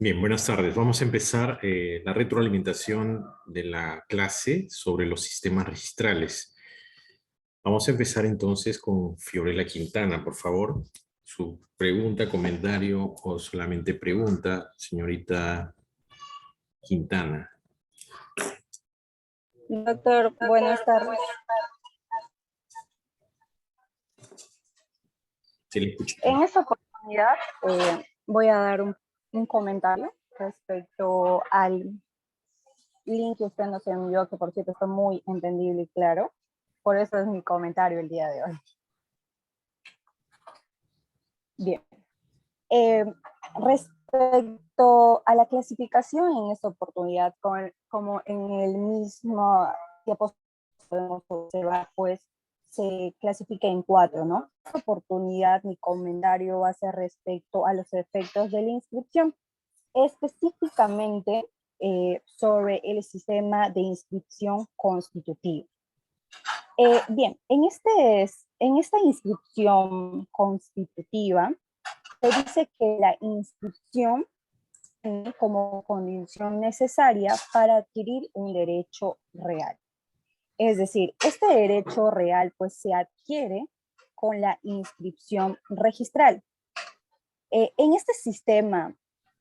Bien, buenas tardes. Vamos a empezar la retroalimentación de la clase sobre los sistemas registrales. Vamos a empezar entonces con Fiorella Quintana, por favor. Su pregunta, comentario o solamente pregunta, señorita Quintana. Doctor, buenas tardes. Se le escucha. En esta oportunidad voy a dar un comentario respecto al link que usted nos envió, que por cierto está muy entendible y claro. Por eso es mi comentario el día de hoy. Bien. Respecto a la clasificación en esta oportunidad, como en el mismo diapositiva podemos observar, pues se clasifica en 4, ¿no? En esta oportunidad mi comentario va a ser respecto a los efectos de la inscripción, específicamente sobre el sistema de inscripción constitutiva. Bien, en esta inscripción constitutiva, se dice que la inscripción tiene como condición necesaria para adquirir un derecho real. Es decir, este derecho real pues se adquiere con la inscripción registral. En este sistema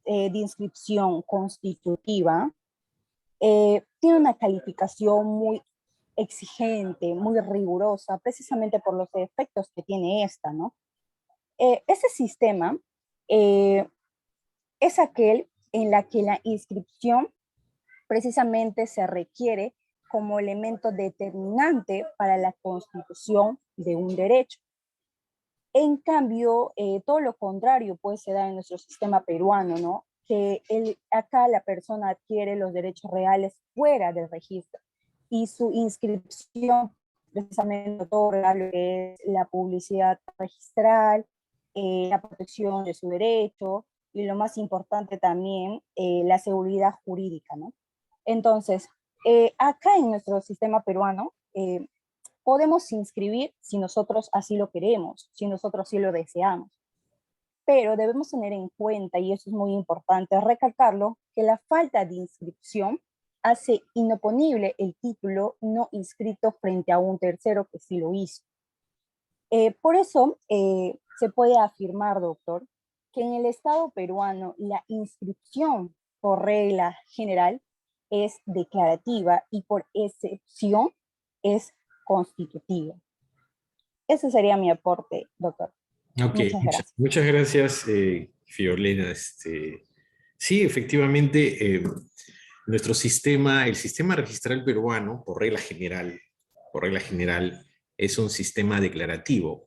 de inscripción constitutiva tiene una calificación muy exigente, muy rigurosa, precisamente por los efectos que tiene esta, ¿no? Ese sistema es aquel en la que la inscripción precisamente se requiere como elemento determinante para la constitución de un derecho. En cambio, todo lo contrario pues se da en nuestro sistema peruano, ¿no? Que acá la persona adquiere los derechos reales fuera del registro y su inscripción precisamente otorga lo que es la publicidad registral, la protección de su derecho y lo más importante también, la seguridad jurídica, ¿no? Entonces, acá en nuestro sistema peruano, podemos inscribir si nosotros así lo queremos, si nosotros sí lo deseamos. Pero debemos tener en cuenta, y eso es muy importante recalcarlo, que la falta de inscripción hace inoponible el título no inscrito frente a un tercero que sí lo hizo. Por eso se puede afirmar, doctor, que en el Estado peruano la inscripción por regla general es declarativa y por excepción es constitutiva. Ese sería mi aporte, doctor. Ok, Muchas gracias. muchas gracias, Fiorella. Sí, efectivamente, nuestro sistema, el sistema registral peruano, por regla general, es un sistema declarativo.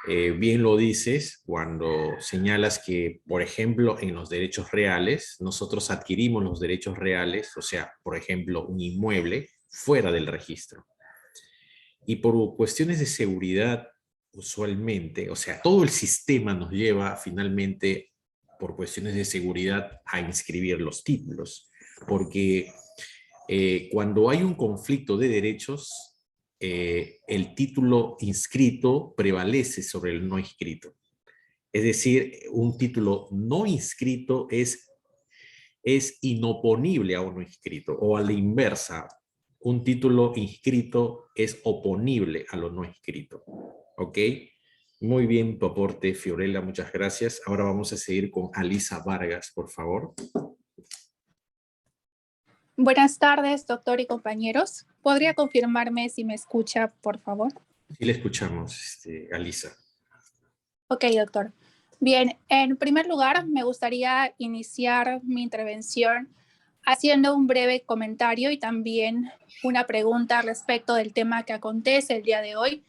Bien lo dices cuando señalas que, por ejemplo, en los derechos reales, nosotros adquirimos los derechos reales, o sea, por ejemplo, un inmueble fuera del registro. Y por cuestiones de seguridad, usualmente, o sea, todo el sistema nos lleva finalmente, por cuestiones de seguridad, a inscribir los títulos. Porque cuando hay un conflicto de derechos, el título inscrito prevalece sobre el no inscrito. Es decir, un título no inscrito es inoponible a uno inscrito, o a la inversa, un título inscrito es oponible a lo no inscrito. ¿Ok? Muy bien tu aporte, Fiorella, muchas gracias. Ahora vamos a seguir con Alisa Vargas, por favor. Buenas tardes, doctor y compañeros. ¿Podría confirmarme si me escucha, por favor? Sí, le escuchamos, Alisa. Ok, doctor. Bien, en primer lugar, me gustaría iniciar mi intervención haciendo un breve comentario y también una pregunta respecto del tema que acontece el día de hoy,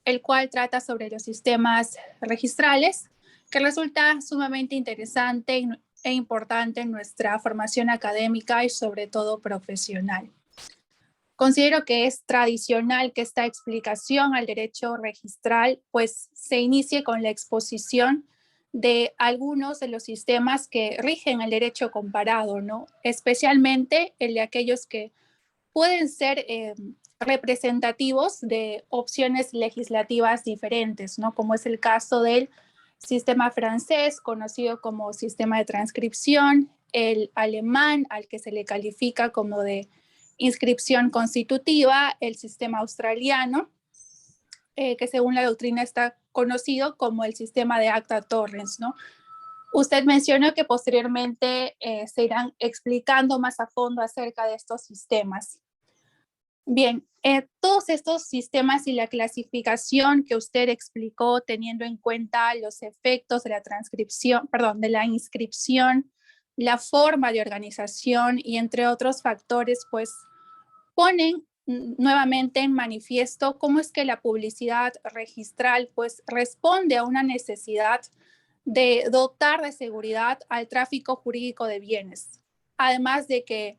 el cual trata sobre los sistemas registrales, que resulta sumamente interesante e importante en nuestra formación académica y sobre todo profesional. Considero que es tradicional que esta explicación al derecho registral pues se inicie con la exposición de algunos de los sistemas que rigen el derecho comparado, ¿no? Especialmente el de aquellos que pueden ser representativos de opciones legislativas diferentes, ¿no? Como es el caso del sistema francés, conocido como sistema de transcripción, el alemán, al que se le califica como de inscripción constitutiva, el sistema australiano, que según la doctrina está conocido como el sistema de acta torrens, ¿no? Usted mencionó que posteriormente se irán explicando más a fondo acerca de estos sistemas. Bien, todos estos sistemas y la clasificación que usted explicó teniendo en cuenta los efectos de la transcripción, perdón, de la inscripción, la forma de organización y entre otros factores, pues ponen nuevamente en manifiesto cómo es que la publicidad registral pues responde a una necesidad de dotar de seguridad al tráfico jurídico de bienes. Además de que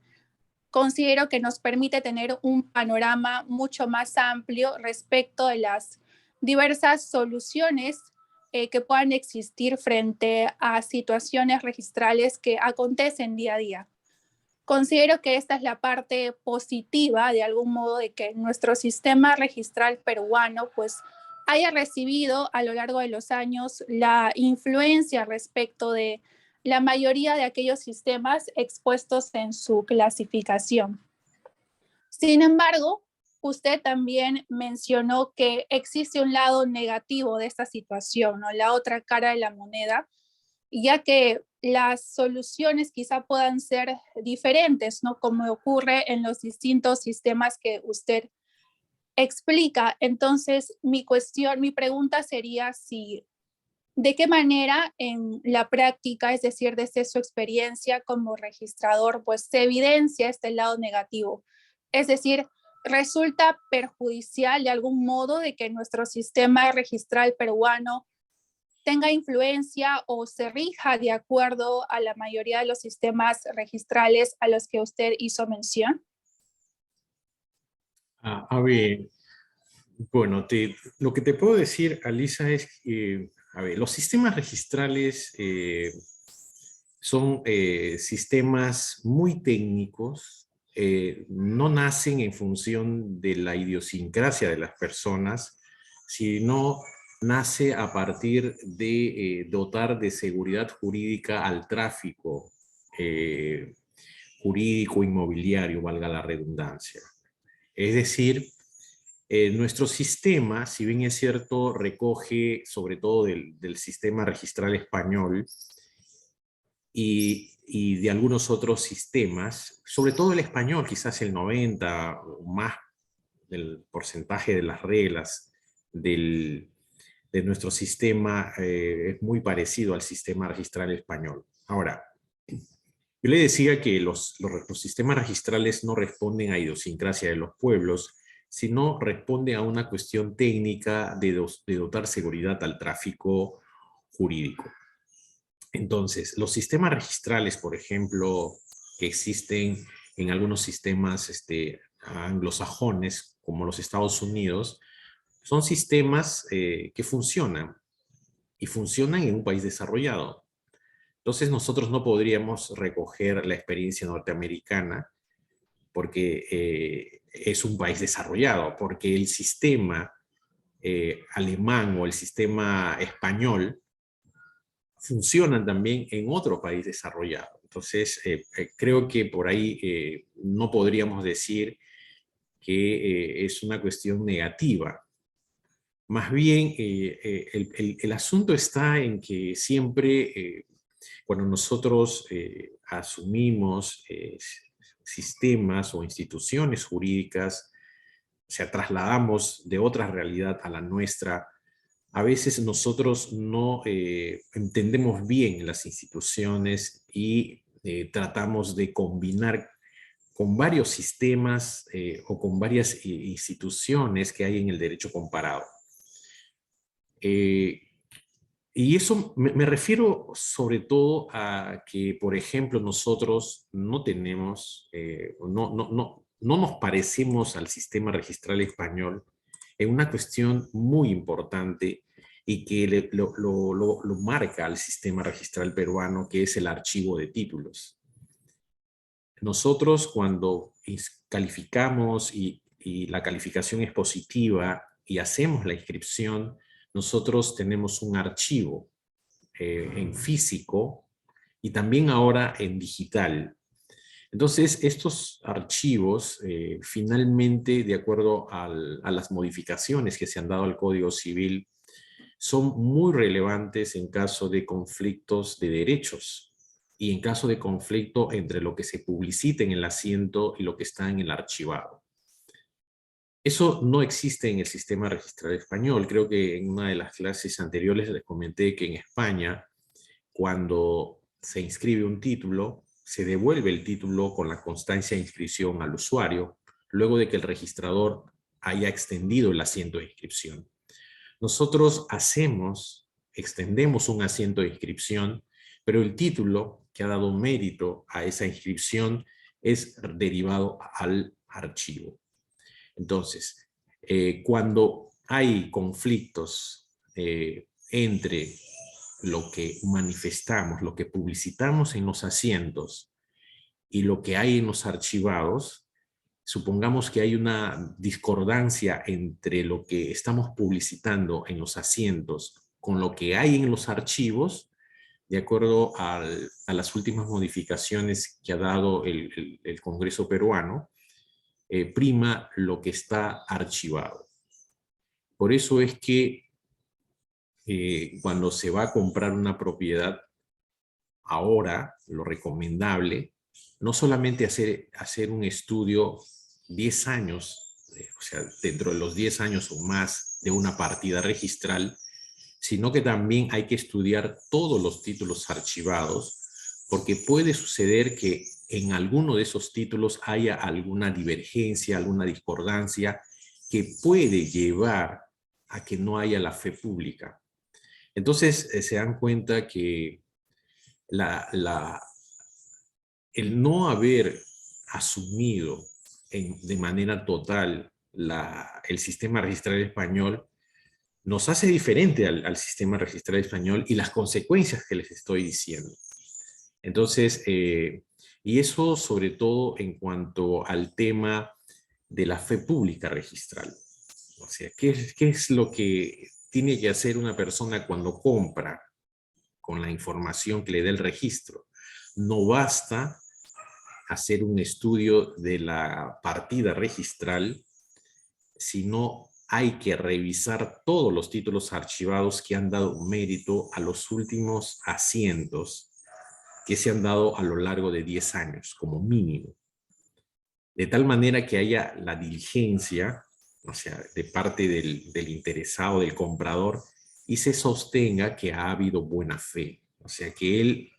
considero que nos permite tener un panorama mucho más amplio respecto de las diversas soluciones que puedan existir frente a situaciones registrales que acontecen día a día. Considero que esta es la parte positiva, de algún modo, de que nuestro sistema registral peruano pues haya recibido a lo largo de los años la influencia respecto de la mayoría de aquellos sistemas expuestos en su clasificación. Sin embargo, usted también mencionó que existe un lado negativo de esta situación, ¿no? La otra cara de la moneda, ya que las soluciones quizá puedan ser diferentes, ¿no? Como ocurre en los distintos sistemas que usted explica. Entonces, mi pregunta sería si, ¿de qué manera en la práctica, es decir, desde su experiencia como registrador, pues se evidencia este lado negativo? Es decir, ¿resulta perjudicial de algún modo de que nuestro sistema registral peruano tenga influencia o se rija de acuerdo a la mayoría de los sistemas registrales a los que usted hizo mención? A ver, bueno, lo que te puedo decir, Alisa, es que, a ver, los sistemas registrales son sistemas muy técnicos, no nacen en función de la idiosincrasia de las personas, sino nace a partir de dotar de seguridad jurídica al tráfico jurídico inmobiliario, valga la redundancia. Es decir, nuestro sistema, si bien es cierto, recoge sobre todo del sistema registral español y de algunos otros sistemas, sobre todo el español, quizás el 90 o más del porcentaje de las reglas de nuestro sistema es muy parecido al sistema registral español. Ahora, yo le decía que los sistemas registrales no responden a idiosincrasia de los pueblos, sino responden a una cuestión técnica de dotar seguridad al tráfico jurídico. Entonces, los sistemas registrales, por ejemplo, que existen en algunos sistemas anglosajones, como los Estados Unidos, son sistemas que funcionan, y funcionan en un país desarrollado. Entonces nosotros no podríamos recoger la experiencia norteamericana porque es un país desarrollado, porque el sistema alemán o el sistema español funcionan también en otro país desarrollado. Entonces creo que por ahí no podríamos decir que es una cuestión negativa. Más bien, el asunto está en que siempre, cuando nosotros asumimos sistemas o instituciones jurídicas, o sea, trasladamos de otra realidad a la nuestra, a veces nosotros no entendemos bien las instituciones y tratamos de combinar con varios sistemas o con varias instituciones que hay en el derecho comparado. Y eso me refiero sobre todo a que, por ejemplo, nosotros no tenemos, no nos parecemos al sistema registral español en una cuestión muy importante y que lo marca al sistema registral peruano, que es el archivo de títulos. Nosotros cuando calificamos y la calificación es positiva y hacemos la inscripción, nosotros tenemos un archivo en físico y también ahora en digital. Entonces, estos archivos, finalmente, de acuerdo a las modificaciones que se han dado al Código Civil, son muy relevantes en caso de conflictos de derechos y en caso de conflicto entre lo que se publicita en el asiento y lo que está en el archivado. Eso no existe en el sistema registral español. Creo que en una de las clases anteriores les comenté que en España, cuando se inscribe un título, se devuelve el título con la constancia de inscripción al usuario, luego de que el registrador haya extendido el asiento de inscripción. Nosotros extendemos un asiento de inscripción, pero el título que ha dado mérito a esa inscripción es derivado al archivo. Entonces, cuando hay conflictos entre lo que manifestamos, lo que publicitamos en los asientos y lo que hay en los archivados, supongamos que hay una discordancia entre lo que estamos publicitando en los asientos con lo que hay en los archivos, de acuerdo a las últimas modificaciones que ha dado el Congreso peruano, prima lo que está archivado. Por eso es que cuando se va a comprar una propiedad, ahora lo recomendable, no solamente hacer un estudio 10 años, o sea, dentro de los 10 años o más de una partida registral, sino que también hay que estudiar todos los títulos archivados, porque puede suceder que en alguno de esos títulos haya alguna divergencia, alguna discordancia que puede llevar a que no haya la fe pública. Entonces se dan cuenta que el no haber asumido de manera total el sistema registral español nos hace diferente al sistema registral español y las consecuencias que les estoy diciendo. Entonces, y eso sobre todo en cuanto al tema de la fe pública registral. O sea, ¿qué es lo que tiene que hacer una persona cuando compra con la información que le da el registro? No basta hacer un estudio de la partida registral, sino hay que revisar todos los títulos archivados que han dado mérito a los últimos asientos que se han dado a lo largo de 10 años, como mínimo. De tal manera que haya la diligencia, o sea, de parte del interesado, del comprador, y se sostenga que ha habido buena fe. O sea, que él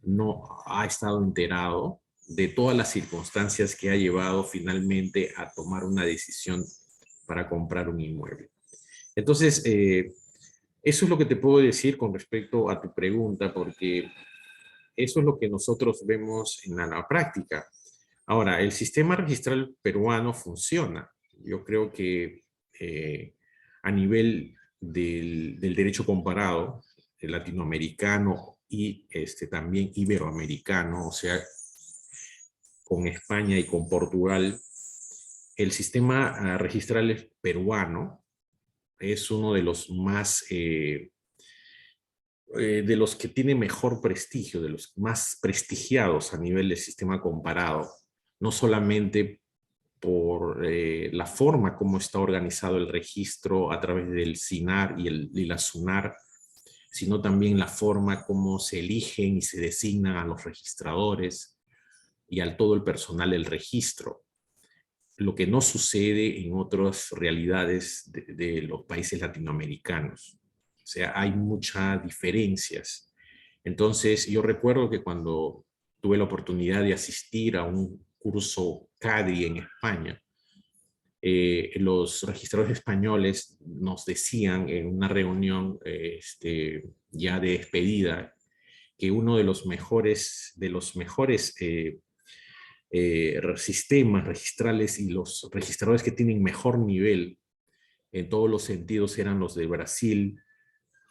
no ha estado enterado de todas las circunstancias que ha llevado finalmente a tomar una decisión para comprar un inmueble. Entonces, eso es lo que te puedo decir con respecto a tu pregunta, porque eso es lo que nosotros vemos en la práctica. Ahora, el sistema registral peruano funciona. Yo creo que a nivel del derecho comparado, el latinoamericano y también iberoamericano, o sea, con España y con Portugal, el sistema registral peruano es uno de los más, de los que tiene mejor prestigio, de los más prestigiados a nivel de sistema comparado, no solamente por la forma como está organizado el registro a través del SINAR y la SUNAR, sino también la forma como se eligen y se designan a los registradores y a todo el personal del registro, lo que no sucede en otras realidades de los países latinoamericanos. O sea, hay muchas diferencias. Entonces, yo recuerdo que cuando tuve la oportunidad de asistir a un curso CADI en España, los registradores españoles nos decían en una reunión ya de despedida que uno de los mejores sistemas registrales y los registradores que tienen mejor nivel en todos los sentidos eran los de Brasil,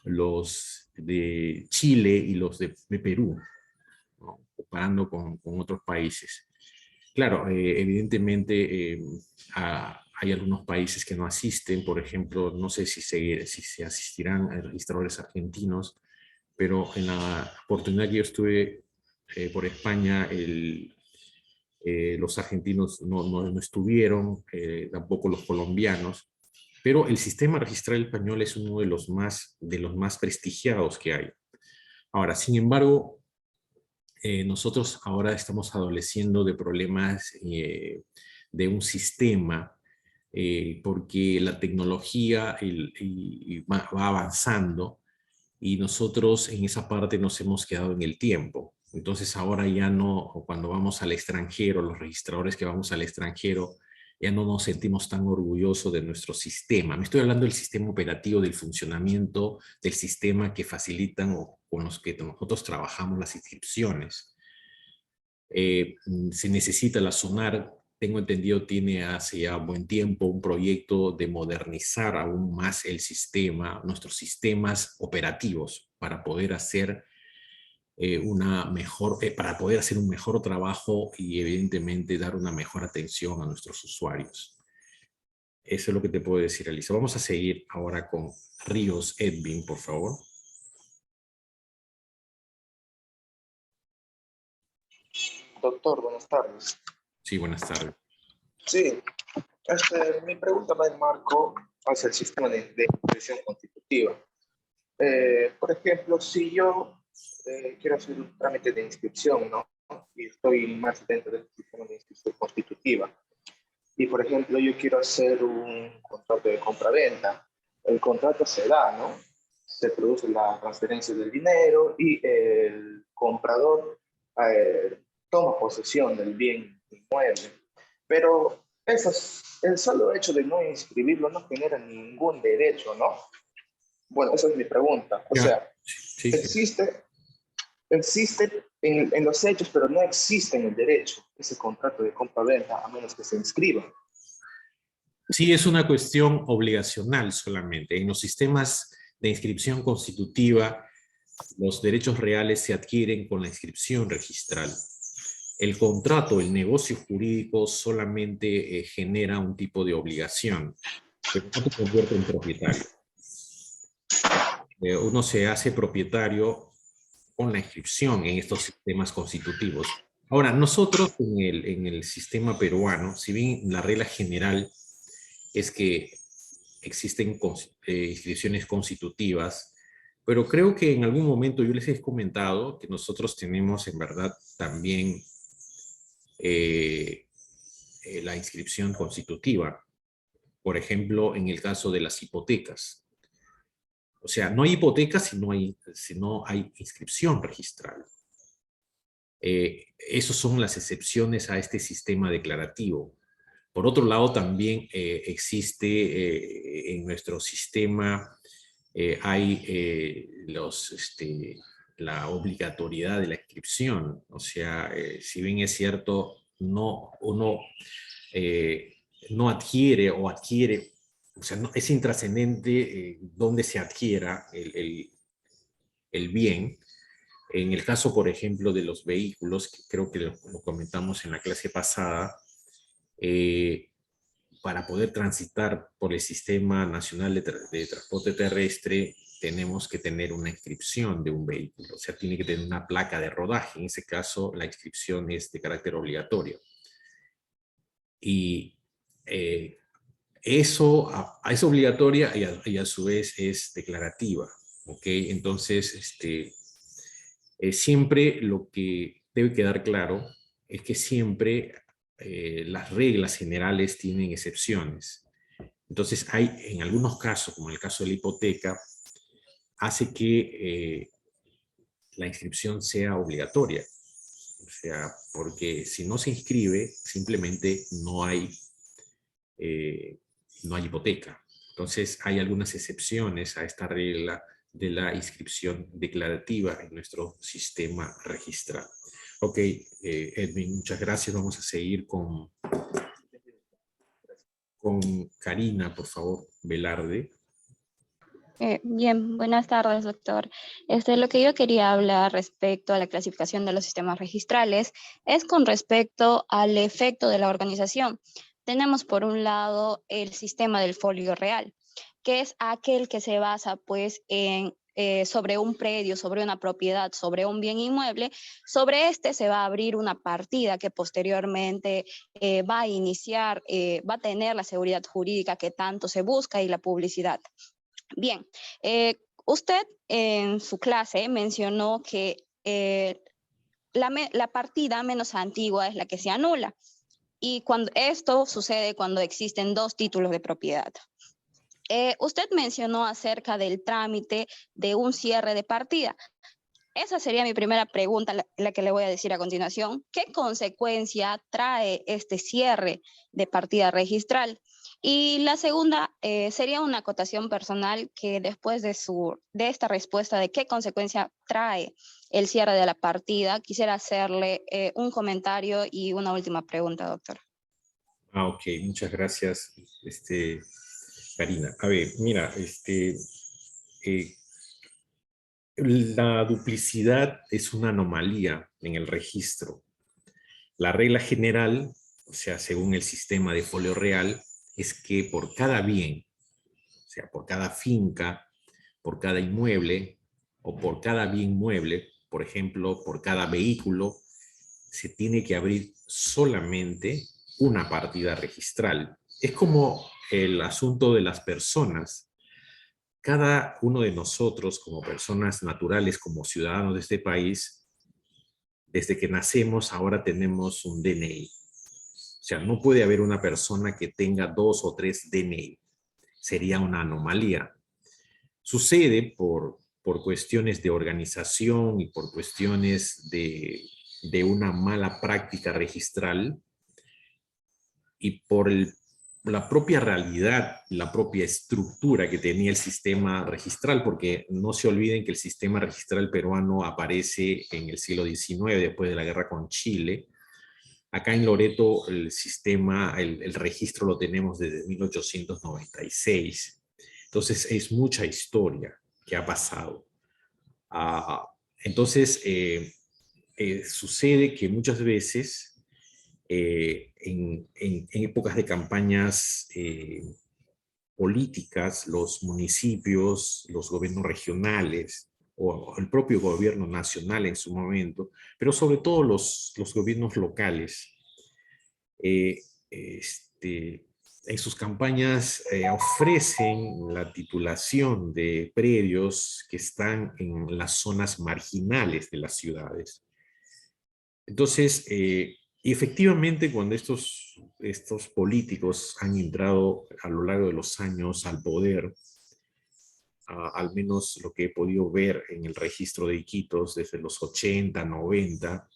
los de Chile y los de Perú, ¿no? Comparando con otros países. Claro, evidentemente hay algunos países que no asisten, por ejemplo, no sé si se asistirán a registradores argentinos, pero en la oportunidad que yo estuve por España, los argentinos no estuvieron, tampoco los colombianos, pero el sistema registral español es uno de los más prestigiados que hay. Ahora, sin embargo, nosotros ahora estamos adoleciendo de problemas de un sistema porque la tecnología va avanzando y nosotros en esa parte nos hemos quedado en el tiempo. Entonces ahora ya no, cuando vamos al extranjero, los registradores que vamos al extranjero, ya no nos sentimos tan orgullosos de nuestro sistema. Me estoy hablando del sistema operativo, del funcionamiento del sistema que facilitan o con los que nosotros trabajamos las inscripciones. Se necesita la SUNAR, tengo entendido, tiene hace ya buen tiempo un proyecto de modernizar aún más el sistema, nuestros sistemas operativos para poder hacer para poder hacer un mejor trabajo y evidentemente dar una mejor atención a nuestros usuarios. Eso es lo que te puedo decir, Elisa. Vamos a seguir ahora con Ríos Edwin, por favor. Doctor, buenas tardes. Sí, buenas tardes. Sí, mi pregunta va en marco hacia el sistema de inscripción constitutiva. Por ejemplo, si yo quiero hacer un trámite de inscripción, ¿no? Y estoy más dentro del sistema de inscripción constitutiva. Y, por ejemplo, yo quiero hacer un contrato de compra-venta. El contrato se da, ¿no? Se produce la transferencia del dinero y el comprador toma posesión del bien inmueble. Pero el solo hecho de no inscribirlo no genera ningún derecho, ¿no? Bueno, esa es mi pregunta. O sea, sí. existe en los hechos, pero no existe en el derecho ese contrato de compra-venta a menos que se inscriba. Sí, es una cuestión obligacional solamente. En los sistemas de inscripción constitutiva, los derechos reales se adquieren con la inscripción registral. El contrato, el negocio jurídico solamente genera un tipo de obligación, que no te convierte en propietario. Uno se hace propietario con la inscripción en estos sistemas constitutivos. Ahora, nosotros en el sistema peruano, si bien la regla general es que existen inscripciones constitutivas, pero creo que en algún momento yo les he comentado que nosotros tenemos en verdad también la inscripción constitutiva. Por ejemplo, en el caso de las hipotecas. O sea, no hay hipoteca si no hay inscripción registral. Esas son las excepciones a este sistema declarativo. Por otro lado, también existe en nuestro sistema, hay la obligatoriedad de la inscripción. O sea, si bien es cierto, uno no adquiere o adquiere, o sea, es intrascendente dónde se adquiera el bien. En el caso, por ejemplo, de los vehículos, que creo que lo comentamos en la clase pasada, para poder transitar por el Sistema Nacional de Transporte Terrestre, tenemos que tener una inscripción de un vehículo, o sea, tiene que tener una placa de rodaje. En ese caso, la inscripción es de carácter obligatorio. Y eso es obligatoria y a su vez es declarativa, ¿ok? Entonces, siempre lo que debe quedar claro es que siempre las reglas generales tienen excepciones. Entonces, hay en algunos casos, como en el caso de la hipoteca, hace que la inscripción sea obligatoria. O sea, porque si no se inscribe, simplemente no hay hipoteca. Entonces, hay algunas excepciones a esta regla de la inscripción declarativa en nuestro sistema registral. Ok, Edwin, muchas gracias. Vamos a seguir con Karina, por favor, Velarde. Bien, buenas tardes, doctor. Lo que yo quería hablar respecto a la clasificación de los sistemas registrales es con respecto al efecto de la organización. Tenemos por un lado el sistema del folio real, que es aquel que se basa pues en sobre un predio, sobre una propiedad, sobre un bien inmueble, sobre este se va a abrir una partida que posteriormente va a iniciar, va a tener la seguridad jurídica que tanto se busca y la publicidad. Bien, usted en su clase mencionó que la partida menos antigua es la que se anula. Y esto sucede cuando existen 2 títulos de propiedad. Usted mencionó acerca del trámite de un cierre de partida. Esa sería mi primera pregunta, la que le voy a decir a continuación. ¿Qué consecuencia trae este cierre de partida registral? Y la segunda sería una acotación personal que después de esta respuesta de qué consecuencia trae el cierre de la partida, quisiera hacerle un comentario y una última pregunta, doctor. Ok, muchas gracias, Karina. A ver, mira, la duplicidad es una anomalía en el registro. La regla general, o sea, según el sistema de folio real, es que por cada bien, o sea, por cada finca, por cada inmueble o por cada bien mueble, por ejemplo, por cada vehículo, se tiene que abrir solamente una partida registral. Es como el asunto de las personas. Cada uno de nosotros, como personas naturales, como ciudadanos de este país, desde que nacemos ahora tenemos un DNI. O sea, no puede haber una persona que tenga 2 o 3 DNI. Sería una anomalía. Sucede por cuestiones de organización y por cuestiones de una mala práctica registral y por la propia realidad, la propia estructura que tenía el sistema registral, porque no se olviden que el sistema registral peruano aparece en el siglo XIX, después de la guerra con Chile. Acá en Loreto el sistema, el registro lo tenemos desde 1896. Entonces es mucha historia que ha pasado. Entonces sucede que muchas veces en épocas de campañas políticas, los municipios, los gobiernos regionales o el propio gobierno nacional en su momento, pero sobre todo los gobiernos locales, en sus campañas ofrecen la titulación de predios que están en las zonas marginales de las ciudades. Entonces, efectivamente, cuando estos políticos han entrado a lo largo de los años al poder, al menos lo que he podido ver en el registro de Iquitos desde los 80, 90,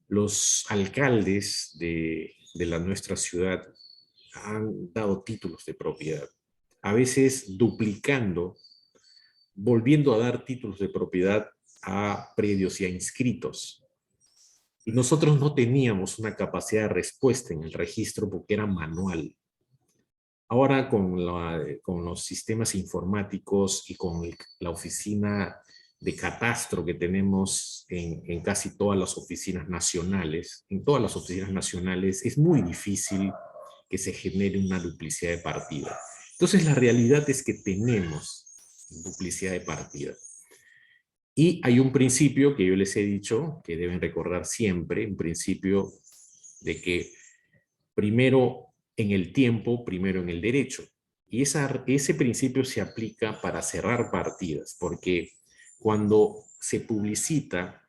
los alcaldes de nuestra ciudad han dado títulos de propiedad, a veces duplicando, volviendo a dar títulos de propiedad a predios y a inscritos. Y nosotros no teníamos una capacidad de respuesta en el registro porque era manual. Ahora con los sistemas informáticos y con la oficina de catastro que tenemos en casi todas las oficinas nacionales, es muy difícil que se genere una duplicidad de partida. Entonces la realidad es que tenemos duplicidad de partida. Y hay un principio que yo les he dicho, que deben recordar siempre, un principio de que primero en el tiempo, primero en el derecho. Y ese principio se aplica para cerrar partidas, porque cuando se publicita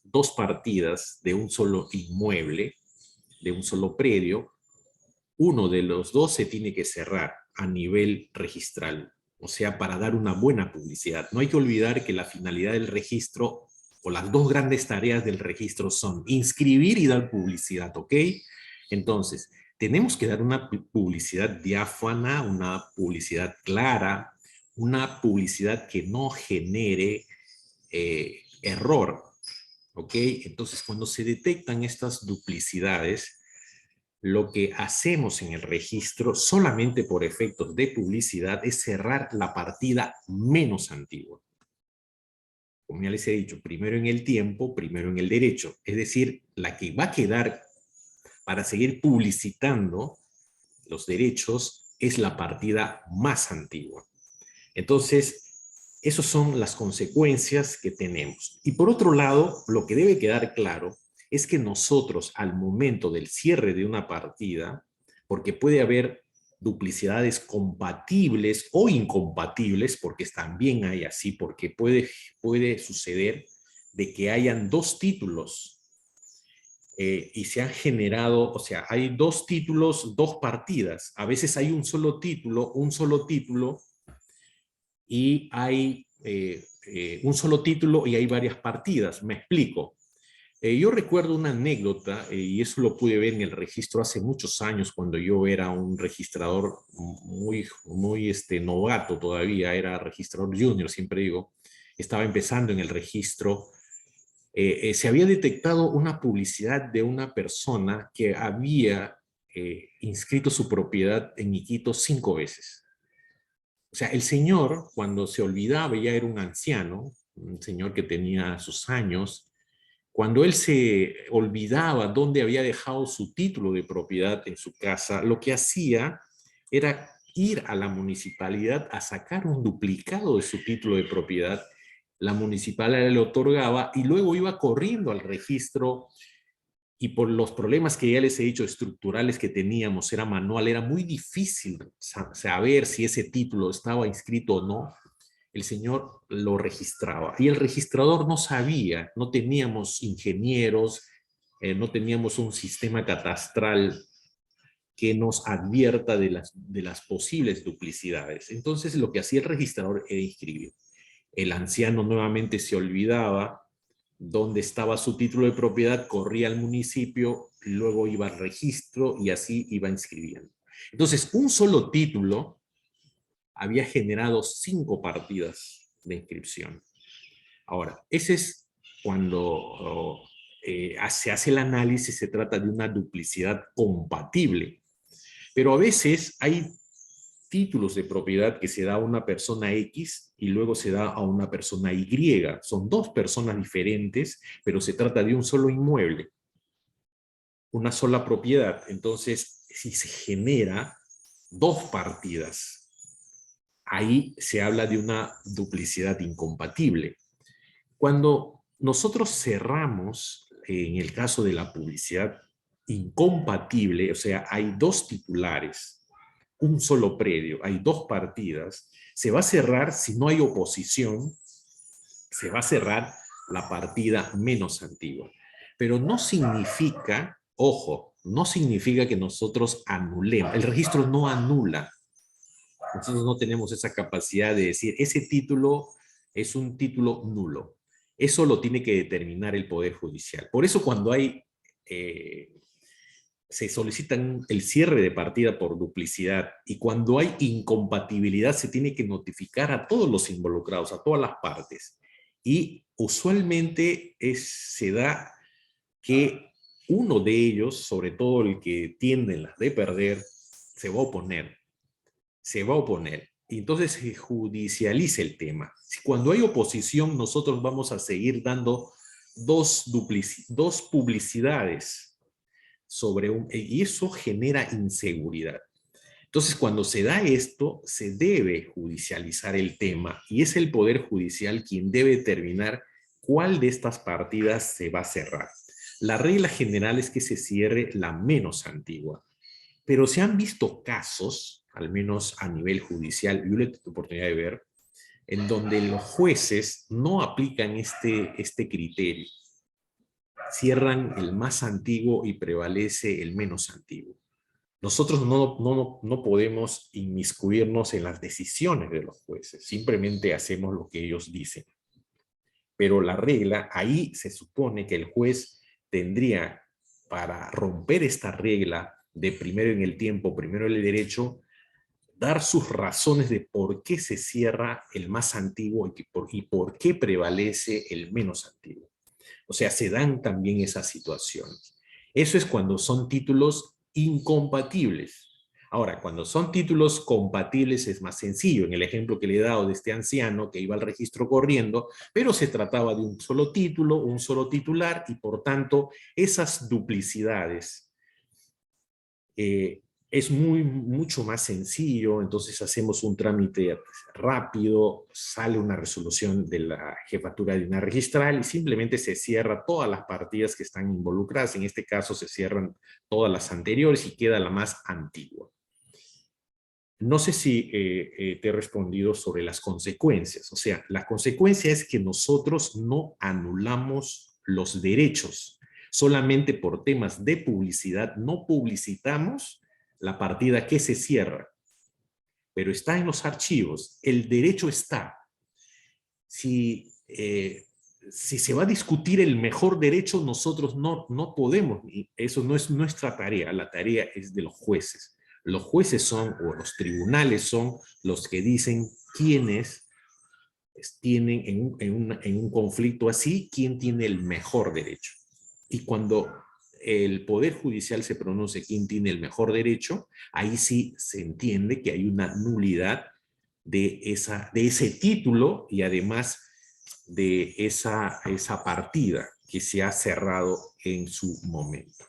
2 partidas de un solo inmueble, de un solo predio, uno de los 2 se tiene que cerrar a nivel registral, o sea, para dar una buena publicidad. No hay que olvidar que la finalidad del registro, o las 2 grandes tareas del registro son inscribir y dar publicidad, ¿ok? Entonces, tenemos que dar una publicidad diáfana, una publicidad clara, una publicidad que no genere error, ¿ok? Entonces, cuando se detectan estas duplicidades, lo que hacemos en el registro, solamente por efectos de publicidad, es cerrar la partida menos antigua. Como ya les he dicho, primero en el tiempo, primero en el derecho. Es decir, la que va a quedar para seguir publicitando los derechos es la partida más antigua. Entonces, Esas son las consecuencias que tenemos. Y por otro lado, lo que debe quedar claro es que nosotros, al momento del cierre de una partida, porque puede haber duplicidades compatibles o incompatibles, porque también hay así, porque puede suceder de que hayan dos títulos y se han generado, o sea, hay dos títulos, dos partidas. A veces hay un solo título y hay un solo título y hay varias partidas. Me explico. Yo recuerdo una anécdota, y eso lo pude ver en el registro hace muchos años, cuando yo era un registrador muy novato todavía, era registrador junior, siempre digo, estaba empezando en el registro. Se había detectado una publicidad de una persona que había inscrito su propiedad en Iquitos 5 veces. O sea, el señor, cuando se olvidaba, ya era un anciano, un señor que tenía sus años. Cuando él se olvidaba dónde había dejado su título de propiedad en su casa, lo que hacía era ir a la municipalidad a sacar un duplicado de su título de propiedad. La municipalidad le otorgaba y luego iba corriendo al registro, y por los problemas que ya les he dicho estructurales que teníamos, era manual, era muy difícil saber si ese título estaba inscrito o no. El señor lo registraba y el registrador no sabía, no teníamos ingenieros, no teníamos un sistema catastral que nos advierta de las posibles duplicidades. Entonces lo que hacía el registrador era inscribir. El anciano nuevamente se olvidaba dónde estaba su título de propiedad, corría al municipio, luego iba al registro y así iba inscribiendo. Entonces, un solo título había generado 5 partidas de inscripción. Ahora, ese es cuando se hace el análisis, se trata de una duplicidad compatible. Pero a veces hay títulos de propiedad que se da a una persona X y luego se da a una persona Y. Son 2 personas diferentes, pero se trata de un solo inmueble, una sola propiedad. Entonces, si se genera 2 partidas, ahí se habla de una duplicidad incompatible. Cuando nosotros cerramos, en el caso de la publicidad incompatible, o sea, hay 2 titulares, un solo predio, hay 2 partidas, se va a cerrar, si no hay oposición, se va a cerrar la partida menos antigua. Pero no significa, ojo, no significa que nosotros anulemos. El registro no anula. Nosotros no tenemos esa capacidad de decir, ese título es un título nulo. Eso lo tiene que determinar el Poder Judicial. Por eso cuando hay se solicitan el cierre de partida por duplicidad y cuando hay incompatibilidad se tiene que notificar a todos los involucrados, a todas las partes. Y usualmente se da que uno de ellos, sobre todo el que tiende las de perder, se va a oponer. Se va a oponer. Y entonces se judicializa el tema. Cuando hay oposición, nosotros vamos a seguir dando dos publicidades y eso genera inseguridad. Entonces, cuando se da esto, se debe judicializar el tema y es el Poder Judicial quien debe determinar cuál de estas partidas se va a cerrar. La regla general es que se cierre la menos antigua, pero se han visto casos, al menos a nivel judicial, yo le tengo la oportunidad de ver, en donde los jueces no aplican este criterio. Cierran el más antiguo y prevalece el menos antiguo. Nosotros no podemos inmiscuirnos en las decisiones de los jueces, simplemente hacemos lo que ellos dicen. Pero la regla, ahí se supone que el juez tendría, para romper esta regla de primero en el tiempo, primero en el derecho, dar sus razones de por qué se cierra el más antiguo y por qué prevalece el menos antiguo. O sea, se dan también esas situaciones. Eso es cuando son títulos incompatibles. Ahora, cuando son títulos compatibles es más sencillo. En el ejemplo que le he dado de este anciano que iba al registro corriendo, pero se trataba de un solo título, un solo titular, y por tanto esas duplicidades es mucho más sencillo, entonces hacemos un trámite rápido, sale una resolución de la jefatura de una registral y simplemente se cierra todas las partidas que están involucradas. En este caso se cierran todas las anteriores y queda la más antigua. No sé si te he respondido sobre las consecuencias. O sea, la consecuencia es que nosotros no anulamos los derechos. Solamente por temas de publicidad no publicitamos la partida que se cierra. Pero está en los archivos. El derecho está. Si se va a discutir el mejor derecho, nosotros no podemos. Eso no es nuestra tarea. La tarea es de los jueces. Los jueces son, o los tribunales son, los que dicen quiénes tienen en un conflicto así, quién tiene el mejor derecho. Y cuando el Poder Judicial se pronuncia quién tiene el mejor derecho, ahí sí se entiende que hay una nulidad de ese título y además de esa partida que se ha cerrado en su momento.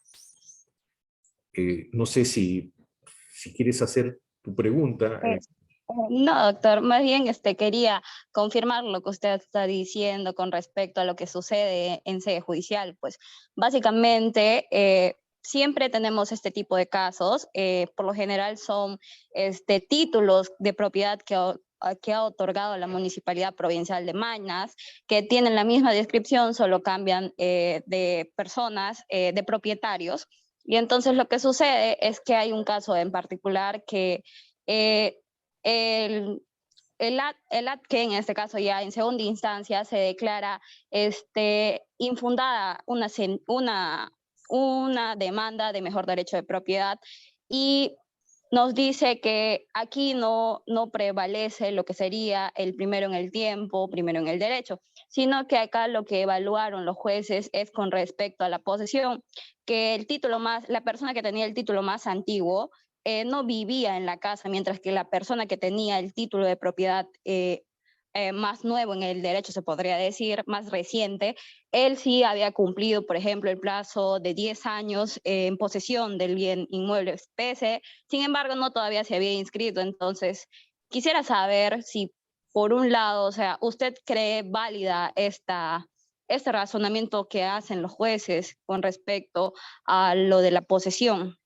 No sé si quieres hacer tu pregunta. No, doctor, más bien quería confirmar lo que usted está diciendo con respecto a lo que sucede en sede judicial. Pues básicamente siempre tenemos este tipo de casos. Por lo general son títulos de propiedad que ha otorgado la Municipalidad Provincial de Maynas, que tienen la misma descripción, solo cambian de personas, de propietarios. Y entonces lo que sucede es que hay un caso en particular que el acta que en este caso ya en segunda instancia se declara infundada una demanda de mejor derecho de propiedad y nos dice que aquí no prevalece lo que sería el primero en el tiempo, primero en el derecho, sino que acá lo que evaluaron los jueces es con respecto a la posesión, que la persona que tenía el título más antiguo no vivía en la casa, mientras que la persona que tenía el título de propiedad más nuevo en el derecho, se podría decir, más reciente, él sí había cumplido, por ejemplo, el plazo de 10 años en posesión del bien inmueble especie, sin embargo, no todavía se había inscrito. Entonces, quisiera saber si, por un lado, o sea, ¿usted cree válida este razonamiento que hacen los jueces con respecto a lo de la posesión?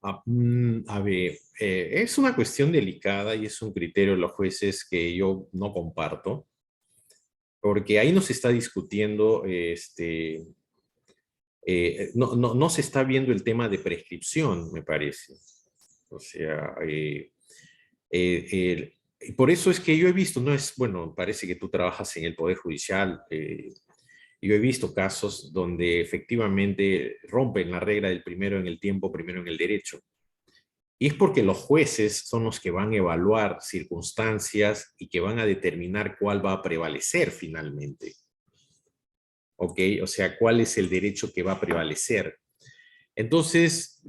A ver, es una cuestión delicada y es un criterio de los jueces que yo no comparto, porque ahí no se está discutiendo, no se está viendo el tema de prescripción, me parece. O sea, y por eso es que yo he visto, bueno, parece que tú trabajas en el Poder Judicial, yo he visto casos donde efectivamente rompen la regla del primero en el tiempo, primero en el derecho. Y es porque los jueces son los que van a evaluar circunstancias y que van a determinar cuál va a prevalecer finalmente. ¿Ok? O sea, cuál es el derecho que va a prevalecer. Entonces,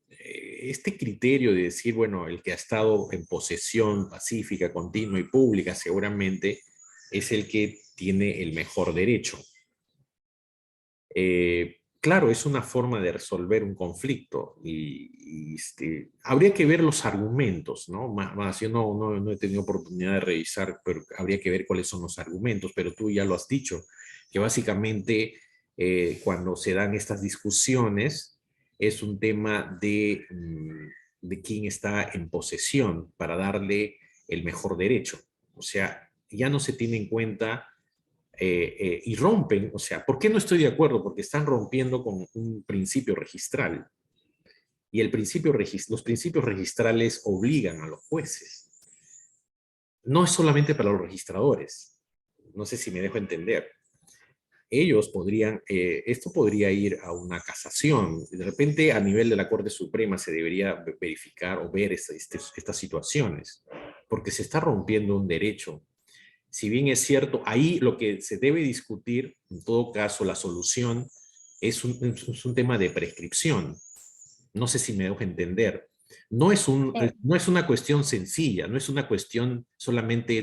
este criterio de decir, bueno, el que ha estado en posesión pacífica, continua y pública seguramente es el que tiene el mejor derecho. Claro, es una forma de resolver un conflicto y habría que ver los argumentos, ¿no? Yo no he tenido oportunidad de revisar, pero habría que ver cuáles son los argumentos, pero tú ya lo has dicho, que básicamente cuando se dan estas discusiones es un tema de quién está en posesión para darle el mejor derecho. O sea, ya no se tiene en cuenta y rompen, o sea, ¿por qué no estoy de acuerdo? Porque están rompiendo con un principio registral. Y los principios registrales obligan a los jueces. No es solamente para los registradores. No sé si me dejo entender. Ellos podrían, esto podría ir a una casación. De repente, a nivel de la Corte Suprema se debería verificar o ver estas situaciones, porque se está rompiendo un derecho. Si bien es cierto, ahí lo que se debe discutir, en todo caso, la solución es un tema de prescripción. No sé si me dejo entender. No es una cuestión sencilla, no es una cuestión solamente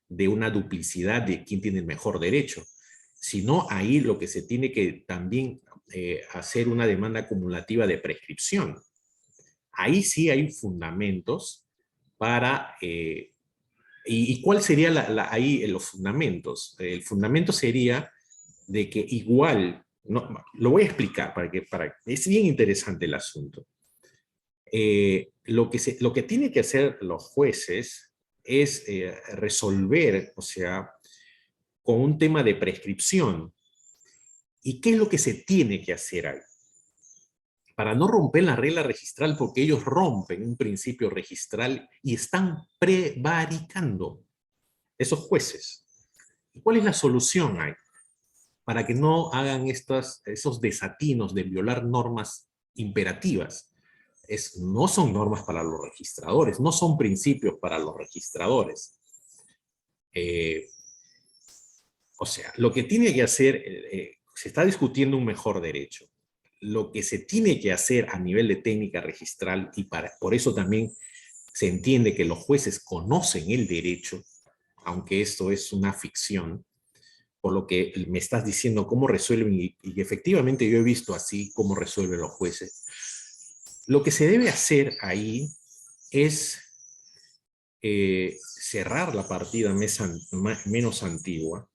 de una duplicidad de quién tiene el mejor derecho. sino ahí lo que se tiene que también hacer una demanda acumulativa de prescripción. Ahí sí hay fundamentos para... ¿Y cuál sería ahí los fundamentos? El fundamento sería de que igual, no, lo voy a explicar es bien interesante el asunto. Lo que tienen que hacer los jueces es resolver, o sea, con un tema de prescripción. ¿Y qué es lo que se tiene que hacer ahí? Para no romper la regla registral, porque ellos rompen un principio registral y están prevaricando esos jueces. ¿Y cuál es la solución ahí? Para que no hagan esos desatinos de violar normas imperativas. No son normas para los registradores, no son principios para los registradores. O sea, lo que tiene que hacer, se está discutiendo un mejor derecho. Lo que se tiene que hacer a nivel de técnica registral, y por eso también se entiende que los jueces conocen el derecho, aunque esto es una ficción, por lo que me estás diciendo cómo resuelven, y efectivamente yo he visto así cómo resuelven los jueces. Lo que se debe hacer ahí es cerrar la partida menos antigua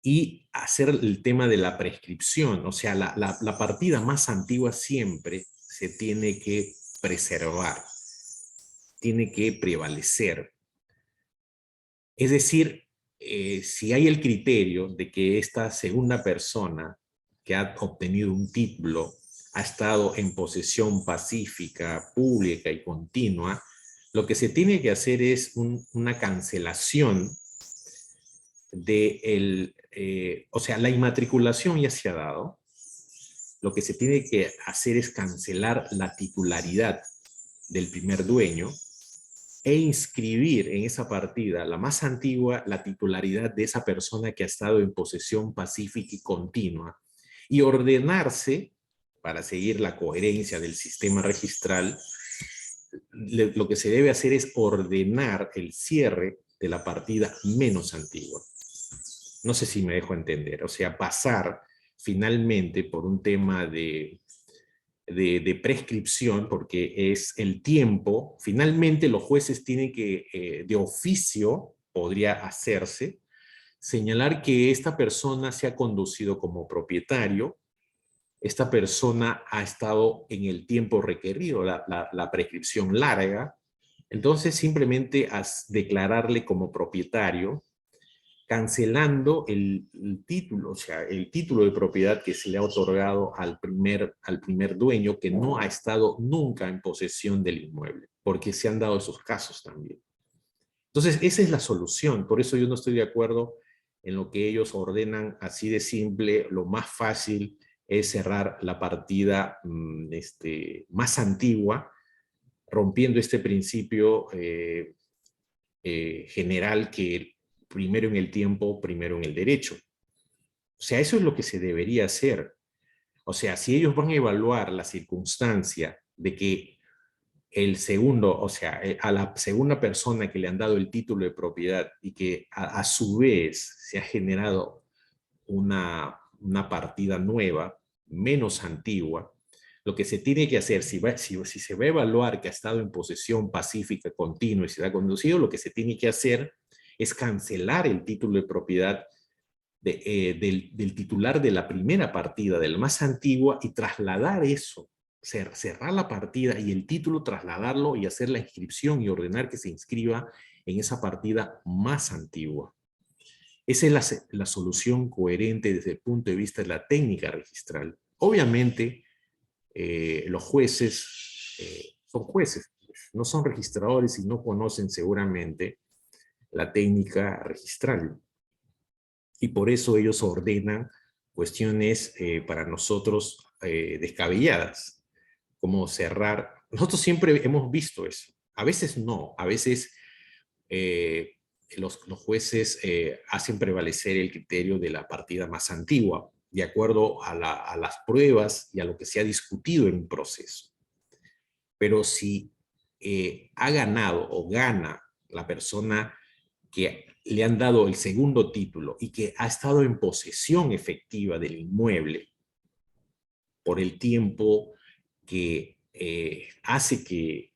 y hacer el tema de la prescripción. O sea, la partida más antigua siempre se tiene que preservar, tiene que prevalecer. Es decir, si hay el criterio de que esta segunda persona que ha obtenido un título ha estado en posesión pacífica, pública y continua, lo que se tiene que hacer es una cancelación o sea, la inmatriculación ya se ha dado. Lo que se tiene que hacer es cancelar la titularidad del primer dueño e inscribir en esa partida, la más antigua, la titularidad de esa persona que ha estado en posesión pacífica y continua, y ordenarse, para seguir la coherencia del sistema registral, lo que se debe hacer es ordenar el cierre de la partida menos antigua. No sé si me dejo entender, o sea, pasar finalmente por un tema de prescripción, porque es el tiempo. Finalmente los jueces tienen que, de oficio, podría hacerse, señalar que esta persona se ha conducido como propietario, esta persona ha estado en el tiempo requerido, la prescripción larga, entonces simplemente declararle como propietario, cancelando el título, o sea, el título de propiedad que se le ha otorgado al primer dueño que no ha estado nunca en posesión del inmueble, porque se han dado esos casos también. Entonces, esa es la solución. Por eso yo no estoy de acuerdo en lo que ellos ordenan así de simple. Lo más fácil es cerrar la partida más antigua, rompiendo este principio general que primero en el tiempo, primero en el derecho. O sea, eso es lo que se debería hacer. O sea, si ellos van a evaluar la circunstancia de que el segundo, o sea, a la segunda persona que le han dado el título de propiedad y que a su vez se ha generado una partida nueva, menos antigua, lo que se tiene que hacer, si se va a evaluar que ha estado en posesión pacífica, continua y se ha conducido, lo que se tiene que hacer es cancelar el título de propiedad del titular de la primera partida, de la más antigua, y trasladar eso, cerrar la partida y el título, trasladarlo y hacer la inscripción y ordenar que se inscriba en esa partida más antigua. Esa es la solución coherente desde el punto de vista de la técnica registral. Obviamente, los jueces son jueces, no son registradores y no conocen seguramente la técnica registral. Y por eso ellos ordenan cuestiones para nosotros descabelladas, como cerrar. Nosotros siempre hemos visto eso. A veces no, a veces los jueces hacen prevalecer el criterio de la partida más antigua, de acuerdo a las pruebas y a lo que se ha discutido en un proceso. Pero si ha ganado o gana la persona que le han dado el segundo título y que ha estado en posesión efectiva del inmueble por el tiempo que hace que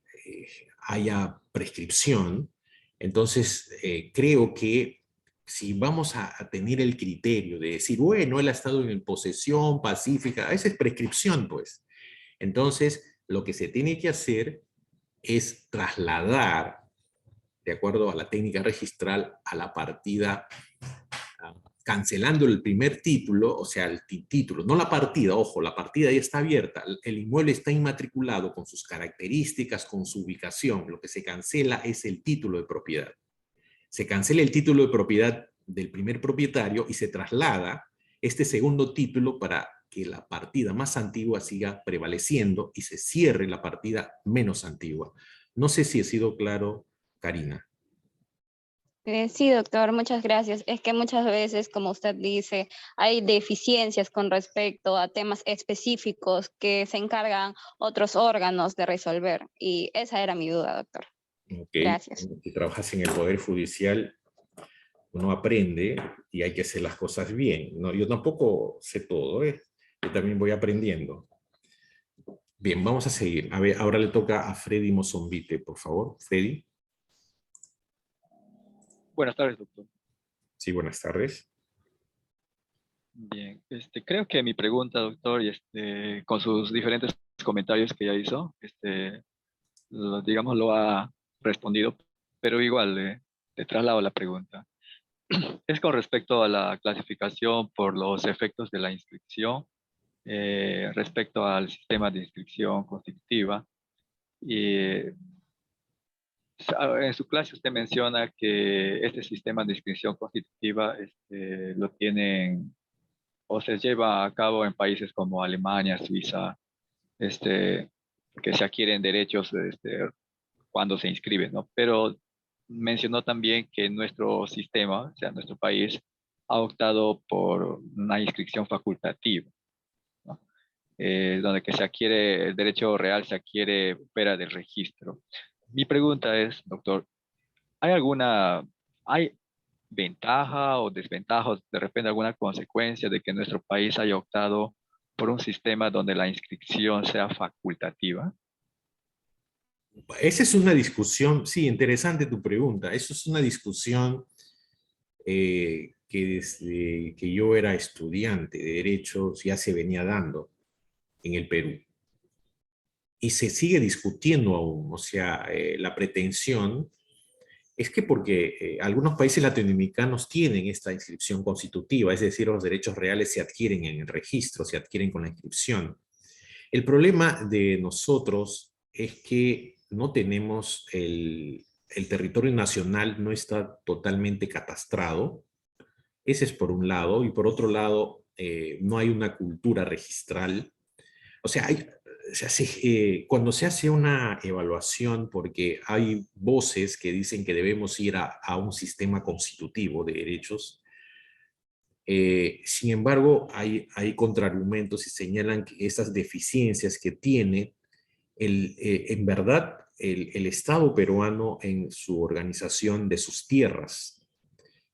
haya prescripción, entonces creo que si vamos a tener el criterio de decir, bueno, él ha estado en posesión pacífica, esa es prescripción, pues. Entonces, lo que se tiene que hacer es trasladar, de acuerdo a la técnica registral, a la partida, cancelando el primer título, o sea, el título, no la partida, ojo, la partida ya está abierta, el inmueble está inmatriculado con sus características, con su ubicación, lo que se cancela es el título de propiedad. Se cancela el título de propiedad del primer propietario y se traslada este segundo título para que la partida más antigua siga prevaleciendo y se cierre la partida menos antigua. No sé si he sido claro, Karina. Sí, doctor, muchas gracias. Es que muchas veces, como usted dice, hay deficiencias con respecto a temas específicos que se encargan otros órganos de resolver. Y esa era mi duda, doctor. Okay. Gracias. Si trabajas en el Poder Judicial, uno aprende y hay que hacer las cosas bien. No, yo tampoco sé todo, ¿eh? Yo también voy aprendiendo. Bien, vamos a seguir. A ver, ahora le toca a Freddy Mozombite, por favor. Freddy. Buenas tardes, doctor. Sí, buenas tardes. Bien, creo que mi pregunta, doctor, y con sus diferentes comentarios que ya hizo, digamos, lo ha respondido, pero igual le traslado la pregunta. Es con respecto a la clasificación por los efectos de la inscripción, respecto al sistema de inscripción constitutiva. Y en su clase usted menciona que este sistema de inscripción constitutiva lo tienen o se lleva a cabo en países como Alemania, Suiza, que se adquieren derechos cuando se inscriben, ¿no? Pero mencionó también que nuestro sistema, o sea, nuestro país, ha optado por una inscripción facultativa, ¿no? Donde que se adquiere, el derecho real se adquiere fuera del registro. Mi pregunta es, doctor, ¿hay ventaja o desventaja, de repente alguna consecuencia de que nuestro país haya optado por un sistema donde la inscripción sea facultativa? Esa es una discusión, sí, interesante tu pregunta. Eso es una discusión que desde que yo era estudiante de Derecho ya se venía dando en el Perú. Y se sigue discutiendo aún, o sea, la pretensión es que porque algunos países latinoamericanos tienen esta inscripción constitutiva, es decir, los derechos reales se adquieren en el registro, se adquieren con la inscripción. El problema de nosotros es que no tenemos el territorio nacional, no está totalmente catastrado. Ese es por un lado, y por otro lado, no hay una cultura registral. O sea, cuando se hace una evaluación, porque hay voces que dicen que debemos ir a un sistema constitutivo de derechos, sin embargo, hay contraargumentos y señalan que esas deficiencias que tiene en verdad el Estado peruano en su organización de sus tierras.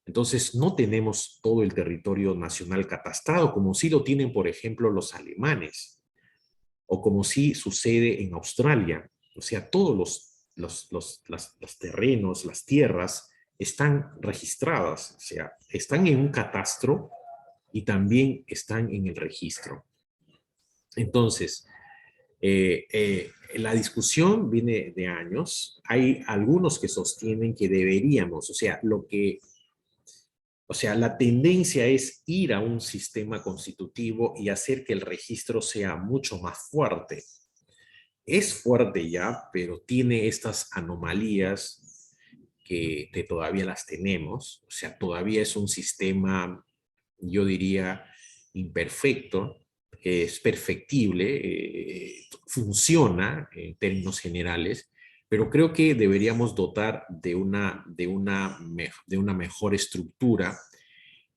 Entonces, no tenemos todo el territorio nacional catastrado, como sí lo tienen, por ejemplo, los alemanes, o como sí sucede en Australia. O sea, todos los terrenos, las tierras, están registradas, o sea, están en un catastro y también están en el registro. Entonces, la discusión viene de años. Hay algunos que sostienen que deberíamos, o sea, la tendencia es ir a un sistema constitutivo y hacer que el registro sea mucho más fuerte. Es fuerte ya, pero tiene estas anomalías que todavía las tenemos. O sea, todavía es un sistema, yo diría, imperfecto, que es perfectible, funciona en términos generales, pero creo que deberíamos dotar de una mejor estructura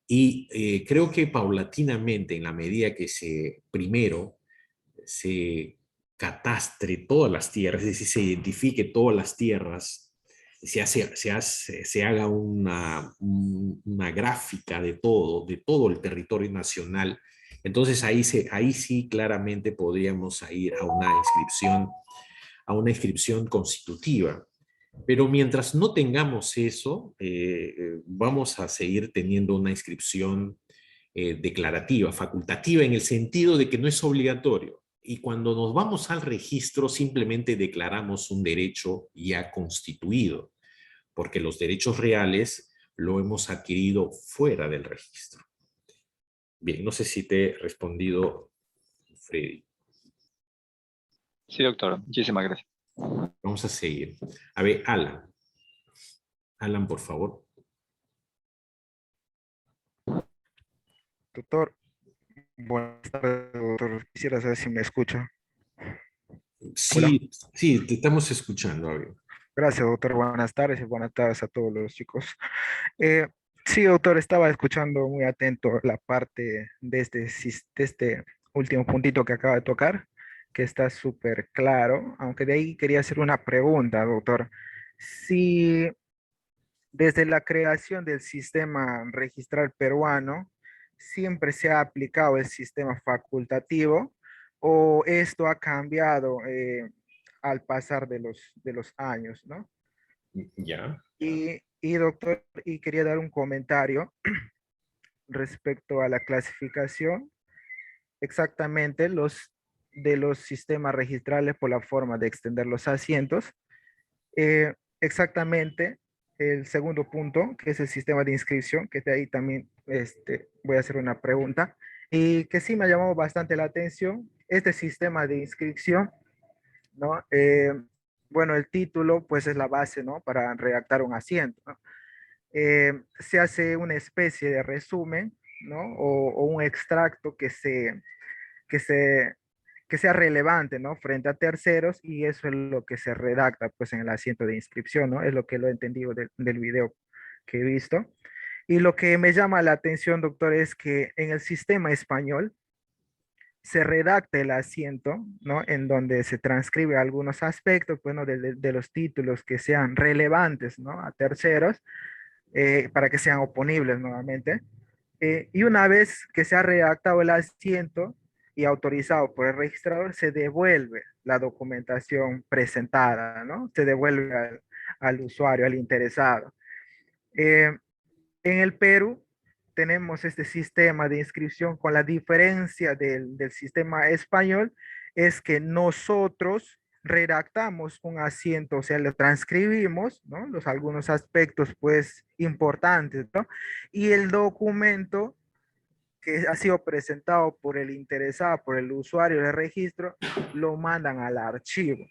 y creo que paulatinamente, en la medida que primero se catastre todas las tierras, es decir, se identifique todas las tierras se haga una gráfica de todo el territorio nacional. Entonces ahí sí claramente podríamos ir a una inscripción constitutiva. Pero mientras no tengamos eso, vamos a seguir teniendo una inscripción declarativa, facultativa, en el sentido de que no es obligatorio. Y cuando nos vamos al registro, simplemente declaramos un derecho ya constituido, porque los derechos reales lo hemos adquirido fuera del registro. Bien, no sé si te he respondido, Freddy. Sí, doctor. Muchísimas gracias. Vamos a seguir. A ver, Alan. Alan, por favor. Doctor, buenas tardes, doctor. Quisiera saber si me escucha. Hola. Sí, te estamos escuchando. A ver. Gracias, doctor. Buenas tardes y buenas tardes a todos los chicos. Eh, sí, doctor, estaba escuchando muy atento la parte de este último puntito que acaba de tocar, que está súper claro, aunque de ahí quería hacer una pregunta, doctor. Si desde la creación del sistema registral peruano siempre se ha aplicado el sistema facultativo o esto ha cambiado al pasar de los años, ¿no? Ya. Y doctor, y quería dar un comentario respecto a la clasificación, exactamente de los sistemas registrales por la forma de extender los asientos. Exactamente el segundo punto, que es el sistema de inscripción, que de ahí también voy a hacer una pregunta, y que sí me ha llamado bastante la atención, este sistema de inscripción, ¿no? Bueno, el título pues es la base, ¿no? Para redactar un asiento, ¿no? Se hace una especie de resumen, ¿no? O un extracto que se, que sea relevante, ¿no? Frente a terceros, y eso es lo que se redacta, pues, en el asiento de inscripción, ¿no? Es lo que lo he entendido del video que he visto. Y lo que me llama la atención, doctor, es que en el sistema español se redacta el asiento, ¿no? En donde se transcribe algunos aspectos, bueno, de los títulos que sean relevantes, ¿no? A terceros, para que sean oponibles nuevamente. Y una vez que se ha redactado el asiento y autorizado por el registrador, se devuelve la documentación presentada, ¿no? Se devuelve al usuario, al interesado. Eh, en el Perú tenemos este sistema de inscripción con la diferencia del sistema español, es que nosotros redactamos un asiento, o sea, lo transcribimos, ¿no? Algunos aspectos, pues, importantes, ¿no? Y el documento que ha sido presentado por el interesado, por el usuario de registro, lo mandan al archivo.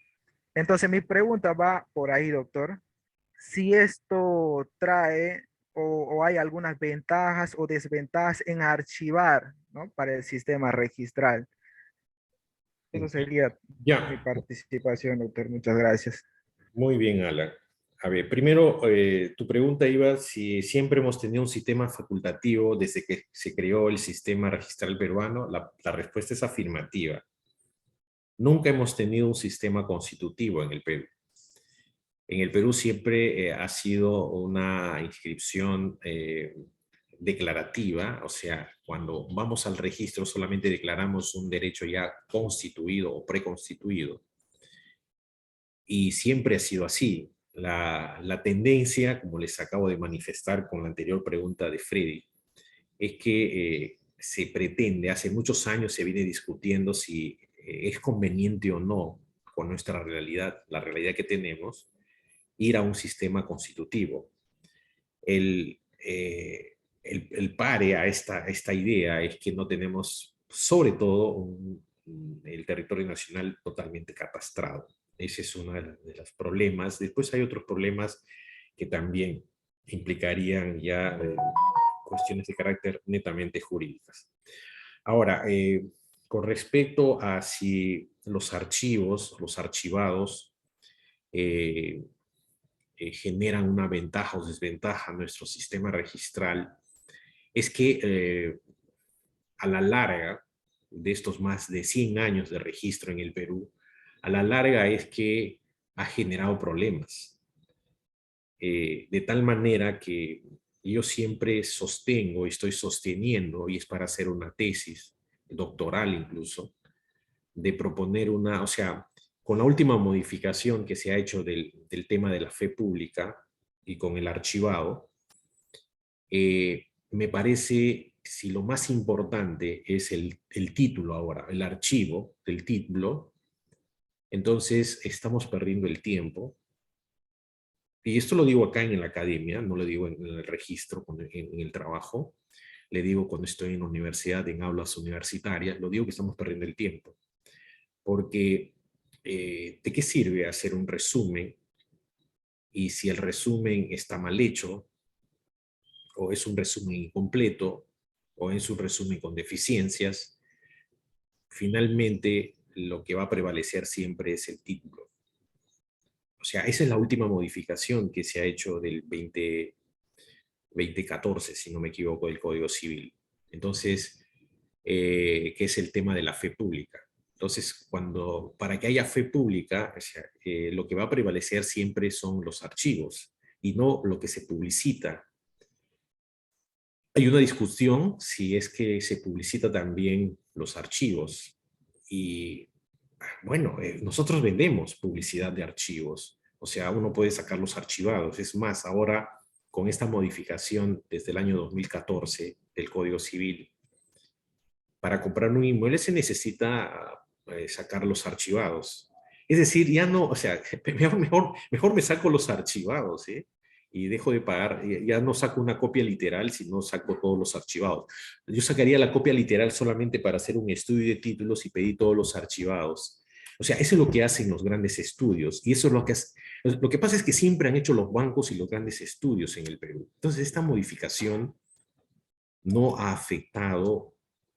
Entonces, mi pregunta va por ahí, doctor. Si esto trae o hay algunas ventajas o desventajas en archivar, ¿no? Para el sistema registral. Eso sería mi Ya. participación, doctor. Muchas gracias. Muy bien, Alan. A ver, primero, tu pregunta iba si siempre hemos tenido un sistema facultativo desde que se creó el sistema registral peruano. La respuesta es afirmativa. Nunca hemos tenido un sistema constitutivo en el Perú. En el Perú siempre ha sido una inscripción declarativa, o sea, cuando vamos al registro solamente declaramos un derecho ya constituido o preconstituido. Y siempre ha sido así. La tendencia, como les acabo de manifestar con la anterior pregunta de Freddy, es que se pretende, hace muchos años se viene discutiendo si es conveniente o no, con nuestra realidad, la realidad que tenemos, ir a un sistema constitutivo. El pare a esta idea es que no tenemos, sobre todo, el territorio nacional totalmente catastrado. Ese es uno de los problemas. Después hay otros problemas que también implicarían ya cuestiones de carácter netamente jurídicas. Ahora, con respecto a si los archivos, los archivados, generan una ventaja o desventaja a nuestro sistema registral, es que a la larga, de estos más de 100 años de registro en el Perú, a la larga es que ha generado problemas. de tal manera que yo siempre sostengo y estoy sosteniendo, y es para hacer una tesis doctoral incluso, de proponer una, o sea, con la última modificación que se ha hecho del tema de la fe pública y con el archivado, me parece, si lo más importante es el título ahora, el archivo del título, entonces estamos perdiendo el tiempo. Y esto lo digo acá en la academia, no lo digo en el registro, en el trabajo, le digo cuando estoy en la universidad, en aulas universitarias, lo digo que estamos perdiendo el tiempo. Porque, ¿de qué sirve hacer un resumen? Y si el resumen está mal hecho, o es un resumen incompleto, o es un resumen con deficiencias, finalmente lo que va a prevalecer siempre es el título. O sea, esa es la última modificación que se ha hecho del 2014, si no me equivoco, del Código Civil. Entonces, que es el tema de la fe pública. Entonces, para que haya fe pública, o sea, lo que va a prevalecer siempre son los archivos y no lo que se publicita. Hay una discusión si es que se publicita también los archivos. Y bueno, nosotros vendemos publicidad de archivos. O sea, uno puede sacar los archivados. Es más, ahora con esta modificación desde el año 2014 del Código Civil, para comprar un inmueble se necesita sacar los archivados. Es decir, ya no, o sea, mejor me saco los archivados, ¿eh? Y dejo de pagar, ya no saco una copia literal, sino saco todos los archivados. Yo sacaría la copia literal solamente para hacer un estudio de títulos y pedí todos los archivados. O sea, eso es lo que hacen los grandes estudios. Y eso es lo que pasa es que siempre han hecho los bancos y los grandes estudios en el Perú. Entonces, esta modificación no ha afectado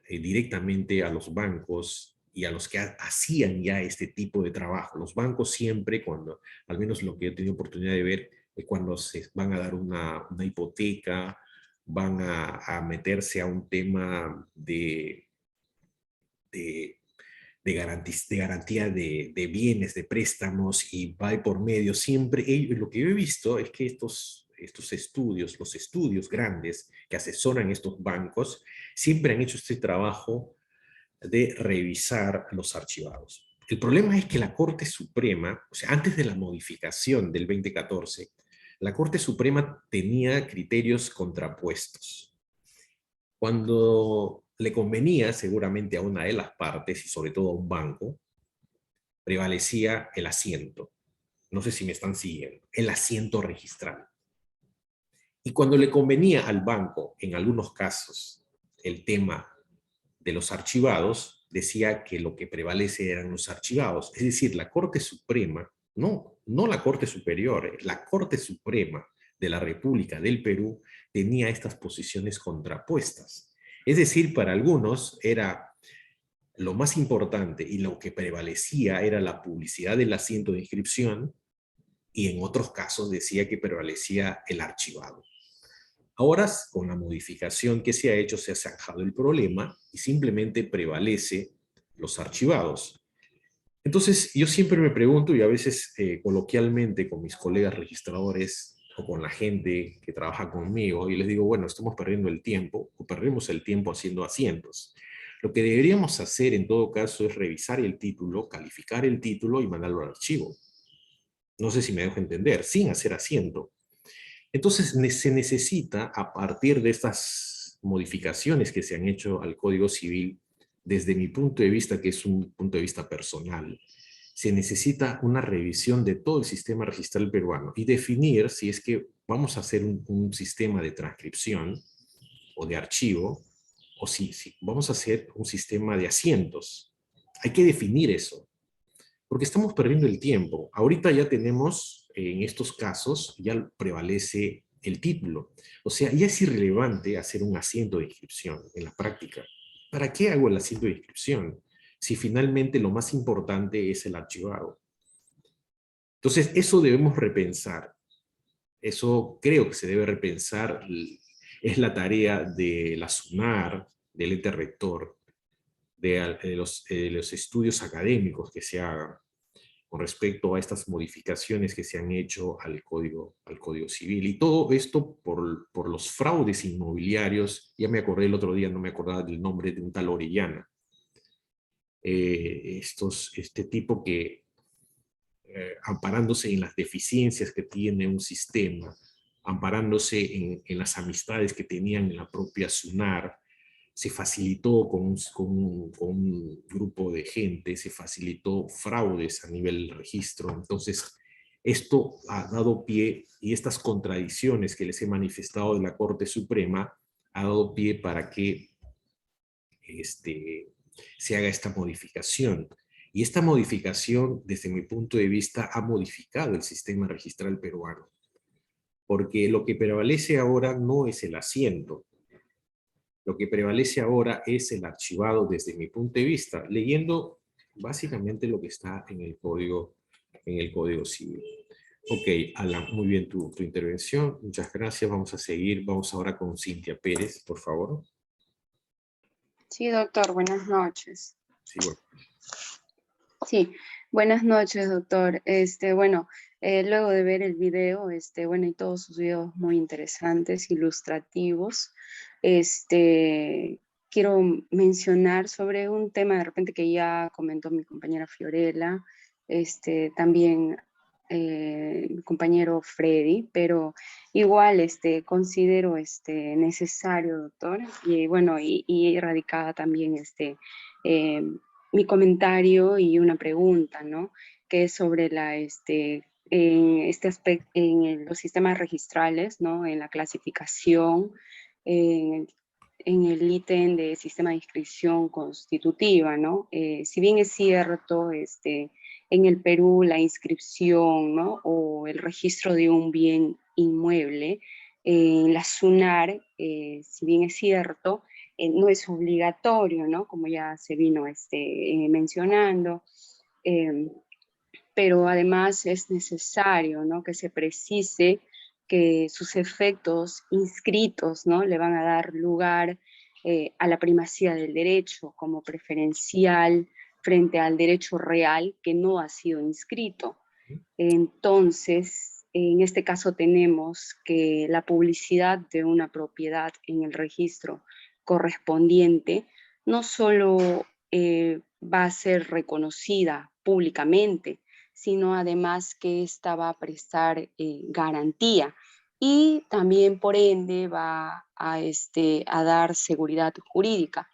directamente a los bancos y a los que hacían ya este tipo de trabajo. Los bancos siempre, cuando, al menos lo que he tenido oportunidad de ver, cuando se van a dar una hipoteca, van a meterse a un tema de garantía de bienes, de préstamos, y va por medio siempre. Lo que yo he visto es que estos estudios, los estudios grandes que asesoran estos bancos, siempre han hecho este trabajo de revisar los archivados. El problema es que la Corte Suprema, o sea, antes de la modificación del 2014, la Corte Suprema tenía criterios contrapuestos. Cuando le convenía seguramente a una de las partes, y sobre todo a un banco, prevalecía el asiento. No sé si me están siguiendo. El asiento registral. Y cuando le convenía al banco, en algunos casos, el tema de los archivados, decía que lo que prevalece eran los archivados. Es decir, la Corte Suprema, no la Corte Superior, la Corte Suprema de la República del Perú tenía estas posiciones contrapuestas. Es decir, para algunos era lo más importante y lo que prevalecía era la publicidad del asiento de inscripción, y en otros casos decía que prevalecía el archivado. Ahora, con la modificación que se ha hecho, se ha zanjado el problema y simplemente prevalece los archivados. Entonces, yo siempre me pregunto, y a veces coloquialmente con mis colegas registradores o con la gente que trabaja conmigo, y les digo, bueno, estamos perdiendo el tiempo, o perdemos el tiempo haciendo asientos. Lo que deberíamos hacer en todo caso es revisar el título, calificar el título y mandarlo al archivo. No sé si me dejo entender, sin hacer asiento. Entonces se necesita, a partir de estas modificaciones que se han hecho al Código Civil, desde mi punto de vista, que es un punto de vista personal, se necesita una revisión de todo el sistema registral peruano y definir si es que vamos a hacer un sistema de transcripción o de archivo, o si vamos a hacer un sistema de asientos. Hay que definir eso, porque estamos perdiendo el tiempo. Ahorita ya tenemos, en estos casos, ya prevalece el título. O sea, ya es irrelevante hacer un asiento de inscripción en la práctica. ¿Para qué hago el asiento de inscripción si finalmente lo más importante es el archivado? Entonces, eso debemos repensar. Eso creo que se debe repensar. Es la tarea de la SUNAR, del ente rector, de los estudios académicos que se hagan. con respecto a estas modificaciones que se han hecho al Código Civil. Y todo esto por los fraudes inmobiliarios. Ya me acordé el otro día, no me acordaba del nombre de un tal Orellana. Este tipo que, amparándose en las deficiencias que tiene un sistema, amparándose en las amistades que tenían en la propia SUNAR, se facilitó con un grupo de gente, se facilitó fraudes a nivel del registro. Entonces, esto ha dado pie, y estas contradicciones que les he manifestado de la Corte Suprema, ha dado pie para que se haga esta modificación. Y esta modificación, desde mi punto de vista, ha modificado el sistema registral peruano. Porque lo que prevalece ahora no es el asiento. Lo que prevalece ahora es el archivado desde mi punto de vista, leyendo básicamente lo que está en el Código Civil. Ok, Alan, muy bien tu intervención. Muchas gracias. Vamos a seguir. Vamos ahora con Cintia Pérez, por favor. Sí, doctor, buenas noches. Sí, bueno. Sí, buenas noches, doctor. Bueno, luego de ver el video, bueno, y todos sus videos muy interesantes, ilustrativos, quiero mencionar sobre un tema de repente que ya comentó mi compañera Fiorella, también mi compañero Freddy, pero igual considero necesario, doctor, y bueno, y radicada también mi comentario y una pregunta, ¿no? Que es sobre este aspecto en los sistemas registrales, ¿no? En la clasificación, en el ítem de sistema de inscripción constitutiva, ¿no? Si bien es cierto, en el Perú la inscripción, ¿no? O el registro de un bien inmueble, en la SUNAR, si bien es cierto, no es obligatorio, ¿no? Como ya se vino mencionando, pero además es necesario, ¿no? Que se precise que sus efectos inscritos, ¿no? Le van a dar lugar a la primacía del derecho como preferencial frente al derecho real que no ha sido inscrito. Entonces, en este caso tenemos que la publicidad de una propiedad en el registro correspondiente no solo va a ser reconocida públicamente, sino además que ésta va a prestar garantía y también por ende va a dar seguridad jurídica.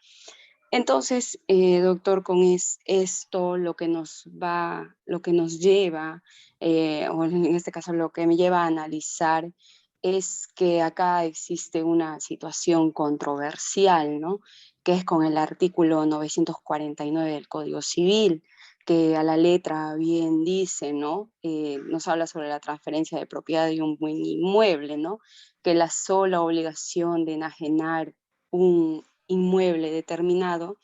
Entonces, doctor, con esto lo que nos lleva, o en este caso lo que me lleva a analizar, es que acá existe una situación controversial, ¿no? Que es con el artículo 949 del Código Civil, que a la letra bien dice, ¿no? Nos habla sobre la transferencia de propiedad de un buen inmueble, ¿no? Que la sola obligación de enajenar un inmueble determinado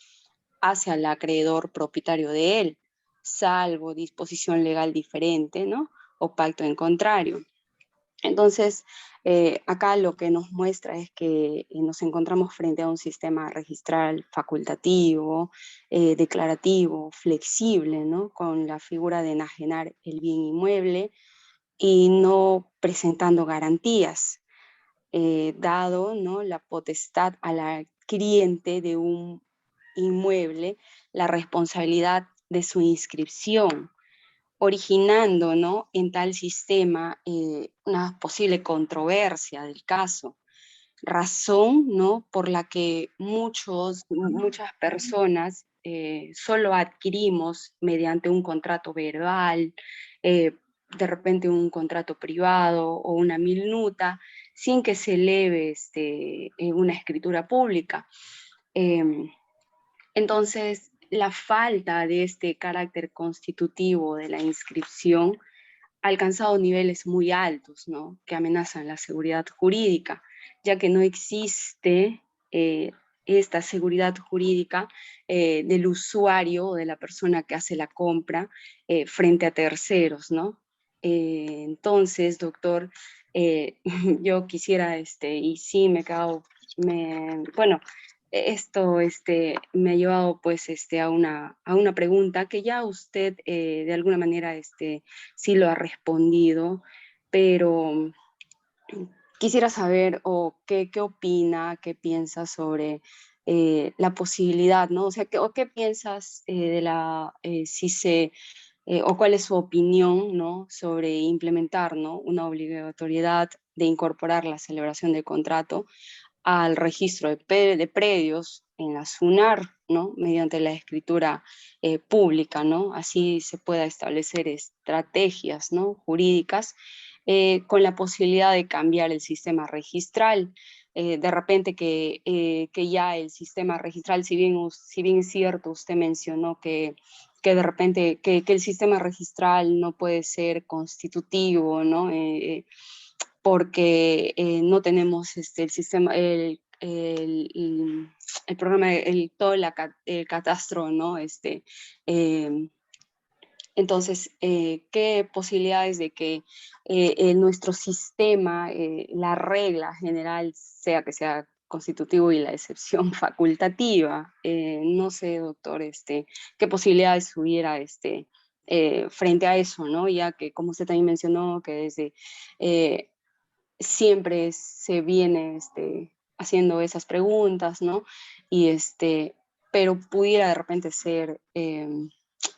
hacia el acreedor propietario de él, salvo disposición legal diferente, ¿no? O pacto en contrario. Entonces, acá lo que nos muestra es que nos encontramos frente a un sistema registral facultativo, declarativo, flexible, ¿no? Con la figura de enajenar el bien inmueble y no presentando garantías, dado, ¿no? La potestad al adquiriente de un inmueble, la responsabilidad de su inscripción, originando, ¿no? En tal sistema una posible controversia del caso, razón, ¿no? Por la que muchas personas solo adquirimos mediante un contrato verbal, de repente un contrato privado o una minuta, sin que se eleve una escritura pública. Entonces, la falta de este carácter constitutivo de la inscripción ha alcanzado niveles muy altos, ¿no? Que amenazan la seguridad jurídica, ya que no existe esta seguridad jurídica del usuario o de la persona que hace la compra frente a terceros, ¿no? Entonces, doctor, yo quisiera, y sí me he quedado, bueno, esto me ha llevado pues a una pregunta que ya usted de alguna manera sí lo ha respondido, pero quisiera saber qué opina, qué piensa sobre la posibilidad, ¿no? O sea, ¿qué piensas de si se, o cuál es su opinión, ¿no? Sobre implementar, ¿no? Una obligatoriedad de incorporar la celebración del contrato al registro de predios en la SUNAR, ¿no? Mediante la escritura pública, ¿no? Así se pueda establecer estrategias, ¿no? Jurídicas con la posibilidad de cambiar el sistema registral. De repente que ya el sistema registral, si bien es cierto, usted mencionó que de repente que el sistema registral no puede ser constitutivo, ¿no? Porque no tenemos el sistema, el programa, todo el catastro, ¿no? Entonces, ¿qué posibilidades de que nuestro sistema, la regla general, sea que sea constitutivo y la excepción facultativa? No sé, doctor, ¿qué posibilidades hubiera frente a eso, ¿no? Ya que, como usted también mencionó, que desde siempre se viene haciendo esas preguntas, ¿no? Y pero pudiera de repente ser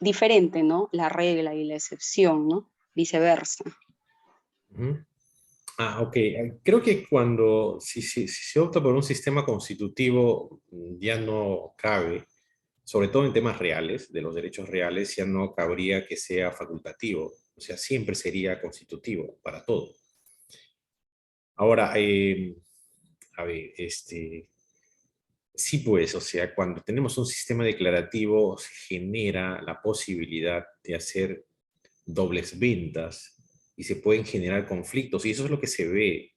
diferente, ¿no? La regla y la excepción, ¿no? Viceversa. Ok. Creo que si se opta por un sistema constitutivo, ya no cabe, sobre todo en temas reales, de los derechos reales, ya no cabría que sea facultativo. O sea, siempre sería constitutivo para todo. Ahora, a ver, sí, pues, o sea, cuando tenemos un sistema declarativo se genera la posibilidad de hacer dobles ventas y se pueden generar conflictos, y eso es lo que se ve.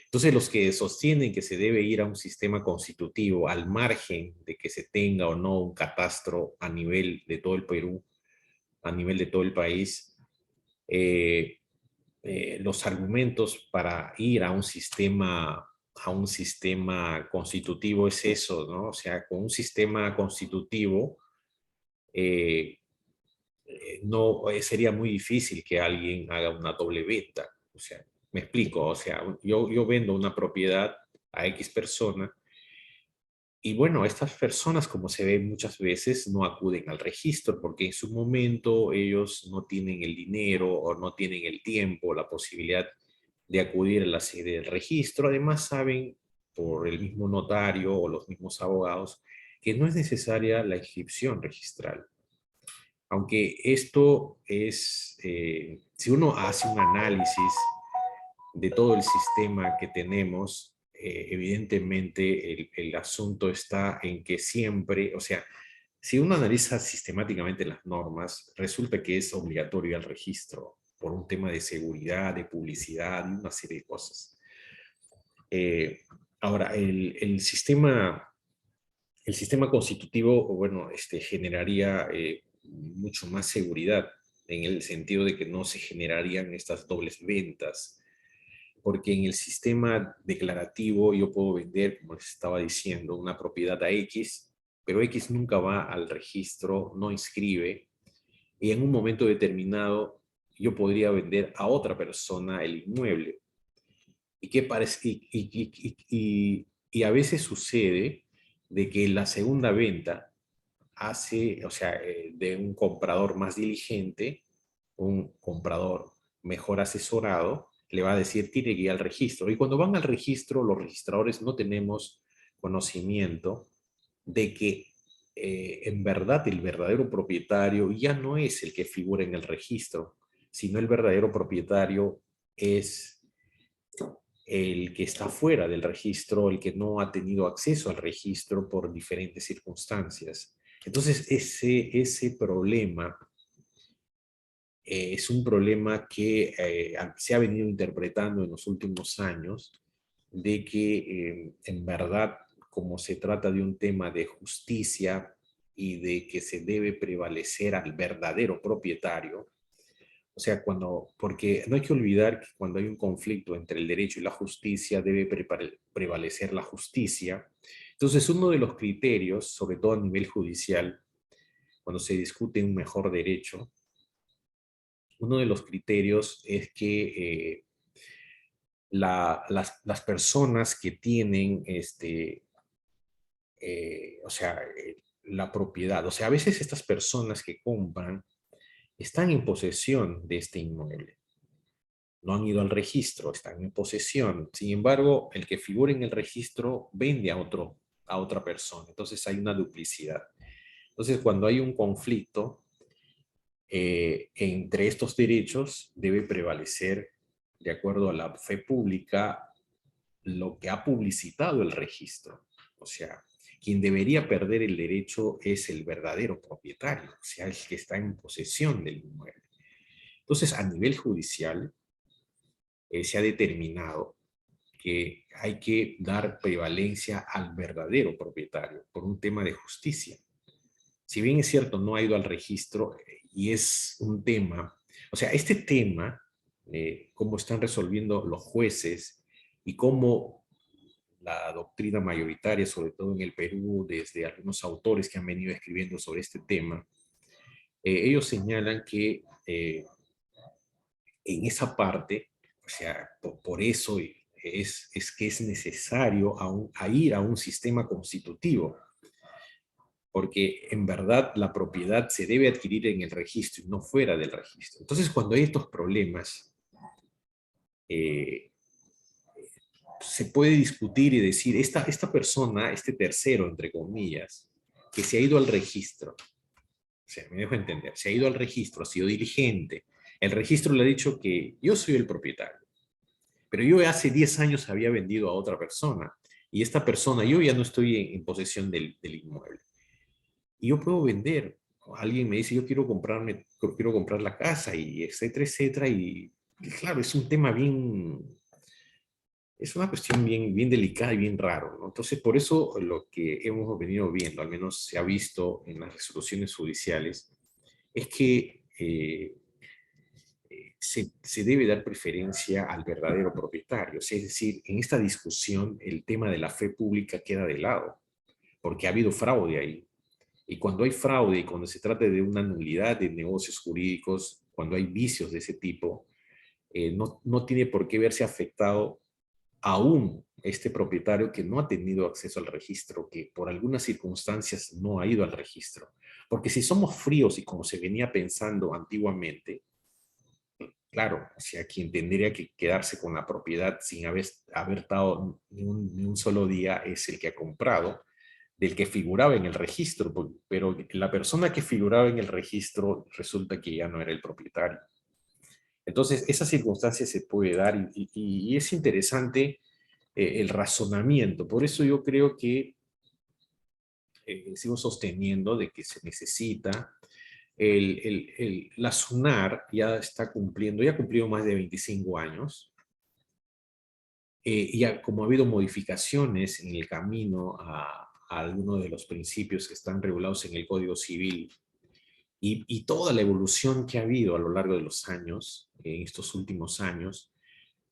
Entonces, los que sostienen que se debe ir a un sistema constitutivo al margen de que se tenga o no un catastro a nivel de todo el Perú, a nivel de todo el país, los argumentos para ir a un sistema constitutivo es eso, ¿no? O sea, con un sistema constitutivo no sería muy difícil que alguien haga una doble venta. O sea, me explico, o sea, yo vendo una propiedad a X persona y bueno, estas personas, como se ve muchas veces, no acuden al registro porque en su momento ellos no tienen el dinero o no tienen el tiempo, la posibilidad de acudir a la sede del registro. Además, saben por el mismo notario o los mismos abogados que no es necesaria la inscripción registral. Aunque esto es, si uno hace un análisis de todo el sistema que tenemos, evidentemente el asunto está en que siempre, o sea, si uno analiza sistemáticamente las normas, resulta que es obligatorio el registro por un tema de seguridad, de publicidad y una serie de cosas. Ahora, el sistema constitutivo, bueno, generaría mucho más seguridad en el sentido de que no se generarían estas dobles ventas, porque en el sistema declarativo yo puedo vender, como les estaba diciendo, una propiedad a X, pero X nunca va al registro, no inscribe, y en un momento determinado yo podría vender a otra persona el inmueble. Y a veces sucede de que la segunda venta hace, o sea, de un comprador más diligente, un comprador mejor asesorado, le va a decir, tiene que ir al registro. Y cuando van al registro, los registradores no tenemos conocimiento de que en verdad el verdadero propietario ya no es el que figura en el registro, sino el verdadero propietario es el que está fuera del registro, el que no ha tenido acceso al registro por diferentes circunstancias. Entonces, ese problema es un problema que se ha venido interpretando en los últimos años, de que en verdad, como se trata de un tema de justicia y de que se debe prevalecer al verdadero propietario, o sea, porque no hay que olvidar que cuando hay un conflicto entre el derecho y la justicia, debe prevalecer la justicia. Entonces, uno de los criterios, sobre todo a nivel judicial, cuando se discute un mejor derecho, uno de los criterios es que las personas que tienen o sea, la propiedad, o sea, a veces estas personas que compran están en posesión de este inmueble. No han ido al registro, están en posesión. Sin embargo, el que figura en el registro vende a otra persona. Entonces hay una duplicidad. Entonces, cuando hay un conflicto entre estos derechos, debe prevalecer, de acuerdo a la fe pública, lo que ha publicitado el registro. O sea, quien debería perder el derecho es el verdadero propietario, o sea, el que está en posesión del inmueble. Entonces, a nivel judicial, se ha determinado que hay que dar prevalencia al verdadero propietario por un tema de justicia. Si bien es cierto, no ha ido al registro y es un tema, o sea, este tema, cómo están resolviendo los jueces y cómo la doctrina mayoritaria, sobre todo en el Perú, desde algunos autores que han venido escribiendo sobre este tema, ellos señalan que en esa parte, o sea, por eso es que es necesario ir a un sistema constitutivo, porque en verdad la propiedad se debe adquirir en el registro y no fuera del registro. Entonces, cuando hay estos problemas, se puede discutir y decir, esta persona, este tercero, entre comillas, que se ha ido al registro, o sea, me dejo entender, se ha ido al registro, ha sido dirigente, el registro le ha dicho que yo soy el propietario, pero yo hace 10 años había vendido a otra persona, y esta persona, yo ya no estoy en posesión del inmueble. Y yo puedo vender. Alguien me dice, yo quiero comprar la casa, y etcétera, etcétera, y claro, es un tema es una cuestión bien delicada y bien raro, ¿no? Entonces, por eso lo que hemos venido viendo, al menos se ha visto en las resoluciones judiciales, es que se debe dar preferencia al verdadero propietario. Es decir, en esta discusión el tema de la fe pública queda de lado, porque ha habido fraude ahí. Y cuando hay fraude y cuando se trata de una nulidad de negocios jurídicos, cuando hay vicios de ese tipo, no tiene por qué verse afectado aún este propietario que no ha tenido acceso al registro, que por algunas circunstancias no ha ido al registro. Porque si somos fríos y como se venía pensando antiguamente, claro, o sea, quien tendría que quedarse con la propiedad sin haber estado ni un solo día es el que ha comprado, del que figuraba en el registro, pero la persona que figuraba en el registro resulta que ya no era el propietario. Entonces, esa circunstancia se puede dar y es interesante el razonamiento. Por eso yo creo que sigo sosteniendo de que se necesita la SUNAR ya está cumpliendo, ya ha cumplido más de 25 años, y como ha habido modificaciones en el camino a algunos de los principios que están regulados en el Código Civil y toda la evolución que ha habido a lo largo de los años, en estos últimos años,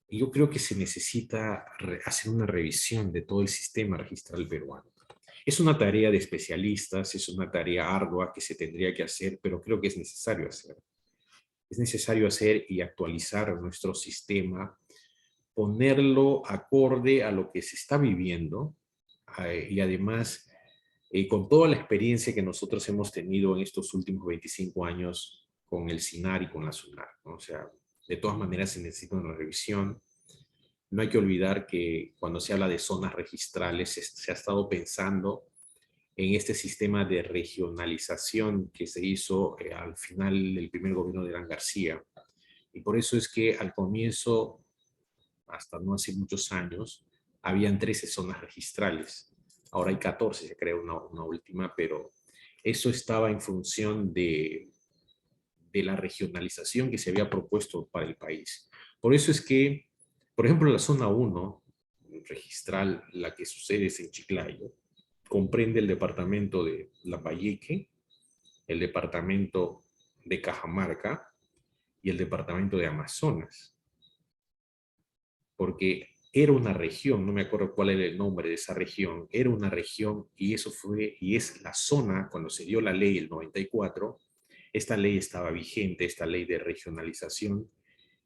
yo creo que se necesita hacer una revisión de todo el sistema registral peruano. Es una tarea de especialistas, es una tarea ardua que se tendría que hacer, pero creo que es necesario hacer. Es necesario hacer y actualizar nuestro sistema, ponerlo acorde a lo que se está viviendo y además con toda la experiencia que nosotros hemos tenido en estos últimos 25 años con el SINAR y con la SUNAR, ¿no? O sea, de todas maneras se necesita una revisión. No hay que olvidar que cuando se habla de zonas registrales se ha estado pensando en este sistema de regionalización que se hizo al final del primer gobierno de Alan García. Y por eso es que al comienzo, hasta no hace muchos años, habían 13 zonas registrales. Ahora hay 14, se crea una última, pero eso estaba en función de la regionalización que se había propuesto para el país. Por eso es que, por ejemplo, la zona 1 registral, la que sucede es en Chiclayo, comprende el departamento de Lambayeque, el departamento de Cajamarca y el departamento de Amazonas. Porque era una región, no me acuerdo cuál era el nombre de esa región, era una región y eso fue, y es la zona, cuando se dio la ley el 94, esta ley estaba vigente, esta ley de regionalización,